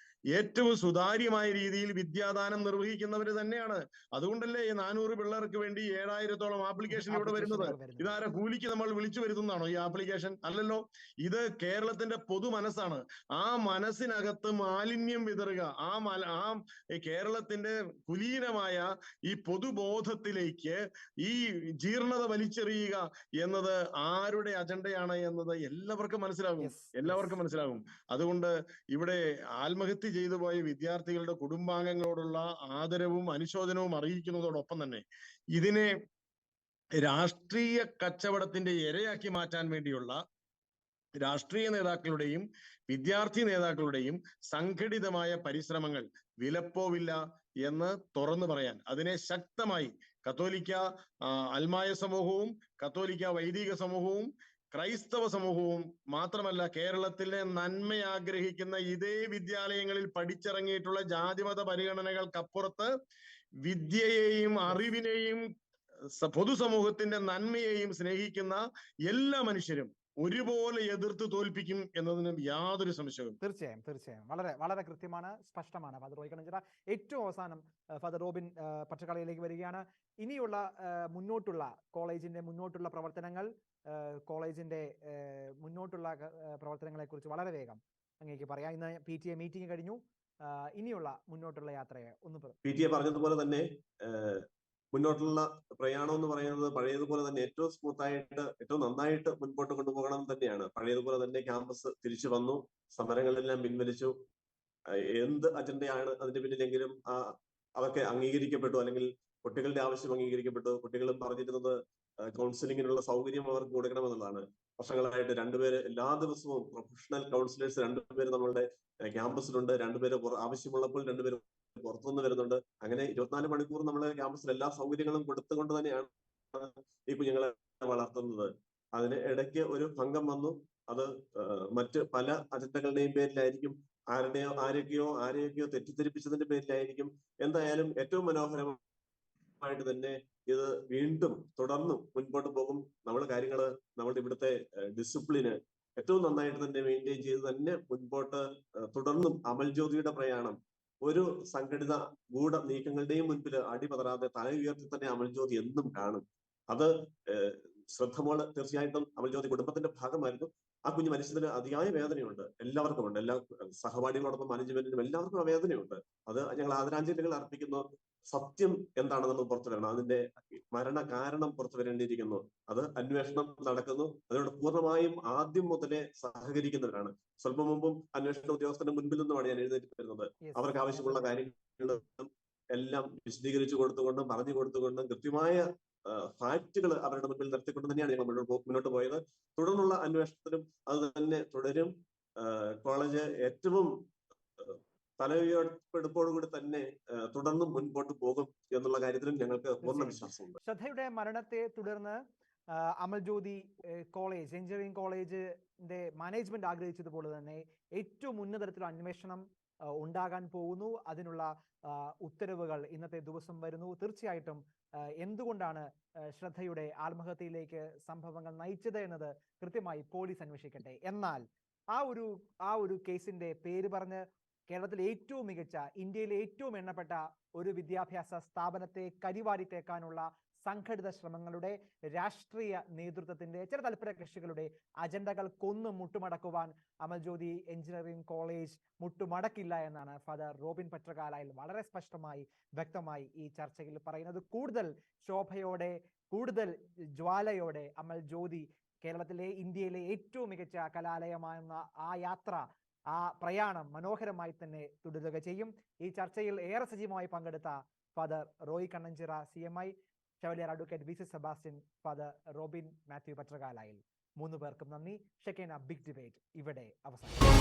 ഏറ്റവും സുതാര്യമായ രീതിയിൽ വിദ്യാദാനം നിർവഹിക്കുന്നവർ തന്നെയാണ്. അതുകൊണ്ടല്ലേ ഈ 400 പിള്ളേർക്ക് വേണ്ടി 7000-ഓളം ആപ്ലിക്കേഷൻ ഇവിടെ വരുന്നത്. ഇതാരെ കൂലിക്ക് നമ്മൾ വിളിച്ചു വരുത്തുന്നതാണോ ഈ ആപ്ലിക്കേഷൻ? അല്ലല്ലോ. ഇത് കേരളത്തിന്റെ പൊതു മനസ്സാണ്. ആ മനസ്സിനകത്ത് മാലിന്യം വിതറുക, ആ കേരളത്തിന്റെ കുലീനമായ ഈ പൊതുബോധത്തിലേക്ക് ഈ ജീർണത വലിച്ചെറിയുക എന്നത് ആരുടെ അജണ്ടയാണ് എന്നത് എല്ലാവർക്കും മനസ്സിലാകും. അതുകൊണ്ട് ഇവിടെ ആത്മഹത്യ ചെയ്തു പോയ വിദ്യാർത്ഥികളുടെ കുടുംബാംഗങ്ങളോടുള്ള ആദരവും അനുശോചനവും അറിയിക്കുന്നതോടൊപ്പം തന്നെ ഇതിനെ രാഷ്ട്രീയ കച്ചവടത്തിന്റെ ഇരയാക്കി മാറ്റാൻ വേണ്ടിയുള്ള രാഷ്ട്രീയ നേതാക്കളുടെയും വിദ്യാർത്ഥി നേതാക്കളുടെയും സംഘടിതമായ പരിശ്രമങ്ങൾ വിലപ്പോവില്ല എന്ന് തുറന്നു പറയാൻ, അതിനെ ശക്തമായി കത്തോലിക്ക അൽമായ സമൂഹവും കത്തോലിക്ക വൈദിക സമൂഹവും ക്രൈസ്തവ സമൂഹവും മാത്രമല്ല കേരളത്തിലെ നന്മ ആഗ്രഹിക്കുന്ന ഇതേ വിദ്യാലയങ്ങളിൽ പഠിച്ചിറങ്ങിയിട്ടുള്ള ജാതിമത പരിഗണനകൾക്കപ്പുറത്ത് വിദ്യയെയും അറിവിനെയും പൊതുസമൂഹത്തിന്റെ നന്മയെയും സ്നേഹിക്കുന്ന എല്ലാ മനുഷ്യരും ഒരുപോലെ എതിർത്ത് തോൽപ്പിക്കും എന്നതിന് യാതൊരു സംശയവും. തീർച്ചയായും വളരെ വളരെ കൃത്യമാണ്, സ്പഷ്ടമാണ്. ഫാദർ റോയ് കണ്ണഞ്ചിറ, ഏറ്റവും അവസാനം ഫാദർ റോബിൻ പച്ചക്കാളയിലേക്ക് വരികയാണ്. ഇനിയുള്ള മുന്നോട്ടുള്ള കോളേജിന്റെ മുന്നോട്ടുള്ള പ്രവർത്തനങ്ങൾ, കോളേജിന്റെ മുന്നോട്ടുള്ള പ്രവർത്തനങ്ങളെ കുറിച്ച് വളരെ വേഗം അങ്ങേക്ക് പറയാം. ഇന്ന് PTA മീറ്റിംഗ് കഴിഞ്ഞു. ഇനിയുള്ള മുന്നോട്ടുള്ള യാത്രയെ ഒന്ന് PTA പറഞ്ഞതുപോലെ തന്നെ മുന്നോട്ടുള്ള പ്രയാണം എന്ന് പറയുന്നത് പഴയതുപോലെ തന്നെ ഏറ്റവും സ്മൂത്തായിട്ട് ഏറ്റവും നന്നായിട്ട് മുൻപോട്ട് കൊണ്ടുപോകണം തന്നെയാണ്. പഴയതുപോലെ തന്നെ ക്യാമ്പസ് തിരിച്ചു വന്നു, സമരങ്ങളെല്ലാം പിൻവലിച്ചു. എന്ത് അജണ്ടയാണ് അതിന്റെ പിന്നിലെങ്കിലും അതൊക്കെ അംഗീകരിക്കപ്പെട്ടു, അല്ലെങ്കിൽ കുട്ടികളുടെ ആവശ്യം അംഗീകരിക്കപ്പെട്ടു. കുട്ടികളും പറഞ്ഞിരുന്നത് കൗൺസിലിങ്ങിനുള്ള സൗകര്യം അവർക്ക് കൊടുക്കണമെന്നുള്ളതാണ്. വർഷങ്ങളായിട്ട് 2 പേര് എല്ലാ ദിവസവും പ്രൊഫഷണൽ കൗൺസിലേഴ്സ് 2 പേര് നമ്മളുടെ ക്യാമ്പസിലുണ്ട്. 2 പേര് ആവശ്യമുള്ളപ്പോൾ 2 പേര് പുറത്തുനിന്ന് വരുന്നുണ്ട്. അങ്ങനെ 24 മണിക്കൂർ നമ്മള് ക്യാമ്പസിൽ എല്ലാ സൗകര്യങ്ങളും കൊടുത്തുകൊണ്ട് തന്നെയാണ് ഈ കുഞ്ഞുങ്ങളെ വളർത്തുന്നത്. അതിന് ഇടയ്ക്ക് ഒരു ഭംഗം വന്നു. അത് മറ്റ് പല അജണ്ടകളുടെയും പേരിലായിരിക്കും, ആരെയൊക്കെയോ തെറ്റിദ്ധരിപ്പിച്ചതിന്റെ പേരിലായിരിക്കും. എന്തായാലും ഏറ്റവും മനോഹരമായിട്ട് തന്നെ ഇത് വീണ്ടും തുടർന്നും മുൻപോട്ട് പോകും. നമ്മളുടെ ഇവിടുത്തെ ഡിസിപ്ലിന് ഏറ്റവും നന്നായിട്ട് തന്നെ മെയിൻറ്റെയിൻ ചെയ്ത് തന്നെ മുൻപോട്ട് തുടർന്നും അമൽ ജ്യോതിയുടെ പ്രയാണം ഒരു സംഘടിത ഗൂഢ നീക്കങ്ങളുടെയും മുൻപിൽ അടിപതറാതെ തല ഉയർത്തി തന്നെ അമൽ ജ്യോതി എന്നും കാണും. അത് ശ്രദ്ധമോള് തീർച്ചയായിട്ടും അമൽ ജ്യോതി കുടുംബത്തിന്റെ ഭാഗമായിരുന്നു. ആ കുഞ്ഞ് മരിച്ചതിന് അതിയായ വേദനയുണ്ട്, എല്ലാവർക്കും ഉണ്ട്. എല്ലാ സഹപാഠികളോടൊപ്പം മാനേജ്മെന്റിനും എല്ലാവർക്കും ആ വേദനയുണ്ട്. അത് ഞങ്ങൾ ആദരാഞ്ജലികൾ അർപ്പിക്കുന്നു. സത്യം എന്താണെന്ന് പുറത്തു വരണം, അതിന്റെ മരണ കാരണം പുറത്തു വരേണ്ടിയിരിക്കുന്നു. അത് അന്വേഷണം നടക്കുന്നു. അതിനോട് പൂർണ്ണമായും ആദ്യം മുതലേ സഹകരിക്കുന്നവരാണ്. സ്വല്പം മുമ്പും അന്വേഷണ ഉദ്യോഗസ്ഥന്റെ മുൻപിൽ നിന്നുമാണ് ഞാൻ എഴുന്നേറ്റ് വരുന്നത്. അവർക്ക് ആവശ്യമുള്ള കാര്യങ്ങൾ എല്ലാം വിശദീകരിച്ചു കൊടുത്തുകൊണ്ടും പറഞ്ഞു കൊടുത്തുകൊണ്ടും കൃത്യമായ ഫാക്റ്റുകൾ അവരുടെ മുൻപിൽ നിർത്തിക്കൊണ്ട് തന്നെയാണ് ഞങ്ങൾ മുന്നോട്ട് പോയത്. തുടർന്നുള്ള അന്വേഷണത്തിലും അത് തന്നെ തുടരും. കോളേജ് ഏറ്റവും തലയുയർപ്പെടുപ്പോടുകൂടി തന്നെ തുടർന്നും മുൻപോട്ട് പോകും എന്നുള്ള കാര്യത്തിലും ഞങ്ങൾക്ക് പൂർണ്ണ വിശ്വാസമുണ്ട്. ശ്രദ്ധയുടെ മരണത്തെ തുടർന്ന് അമൽ ജ്യോതി കോളേജ്, എഞ്ചിനീയറിംഗ് കോളേജിന്റെ മാനേജ്മെന്റ് ആഗ്രഹിച്ചതുപോലെ തന്നെ ഏറ്റവും ഉന്നതരത്തിലുള്ള അന്വേഷണം ഉണ്ടാകാൻ പോകുന്നു. അതിനുള്ള ഉത്തരവുകൾ ഇന്നത്തെ ദിവസം വരുന്നു. തീർച്ചയായിട്ടും എന്തുകൊണ്ടാണ് ശ്രദ്ധയുടെ ആത്മഹത്യയിലേക്ക് സംഭവങ്ങൾ നയിച്ചത് എന്നത് കൃത്യമായി പോലീസ് അന്വേഷിക്കട്ടെ. എന്നാൽ ആ ഒരു കേസിന്റെ പേര് പറഞ്ഞ് കേരളത്തിലെ ഏറ്റവും മികച്ച, ഇന്ത്യയിലെ ഏറ്റവും എണ്ണപ്പെട്ട ഒരു വിദ്യാഭ്യാസ സ്ഥാപനത്തെ കരിവാരിത്തേക്കാനുള്ള സംഘടിത ശ്രമങ്ങളുടെ രാഷ്ട്രീയ നേതൃത്വത്തിന്റെ ചില താല്പര്യ കക്ഷികളുടെ അജണ്ടകൾ മുട്ടുമടക്കുവാൻ അമൽ ജ്യോതി എഞ്ചിനീയറിംഗ് കോളേജ് മുട്ടുമടക്കില്ല എന്നാണ് ഫാദർ റോബിൻ പത്രകാലയിൽ വളരെ സ്പഷ്ടമായി വ്യക്തമായി ഈ ചർച്ചയിൽ പറയുന്നത്. കൂടുതൽ ശോഭയോടെ, കൂടുതൽ ജ്വാലയോടെ അമൽ ജ്യോതി കേരളത്തിലെ, ഇന്ത്യയിലെ ഏറ്റവും മികച്ച കലാലയമാകുന്ന ആ യാത്ര, ആ പ്രയാണം മനോഹരമായി തന്നെ തുടരുക ചെയ്യും. ഈ ചർച്ചയിൽ ഏറെ സജീവമായി പങ്കെടുത്ത father Roy Kannanchira CMI, chevalier advocate VC Sebastian, father Robin Mathew Pathrakalayil, 3 പേർക്കും നന്ദി. ഷെക്കേന ബിഗ് ഡിബേറ്റ് ഇവിടെ അവസാനിക്കും.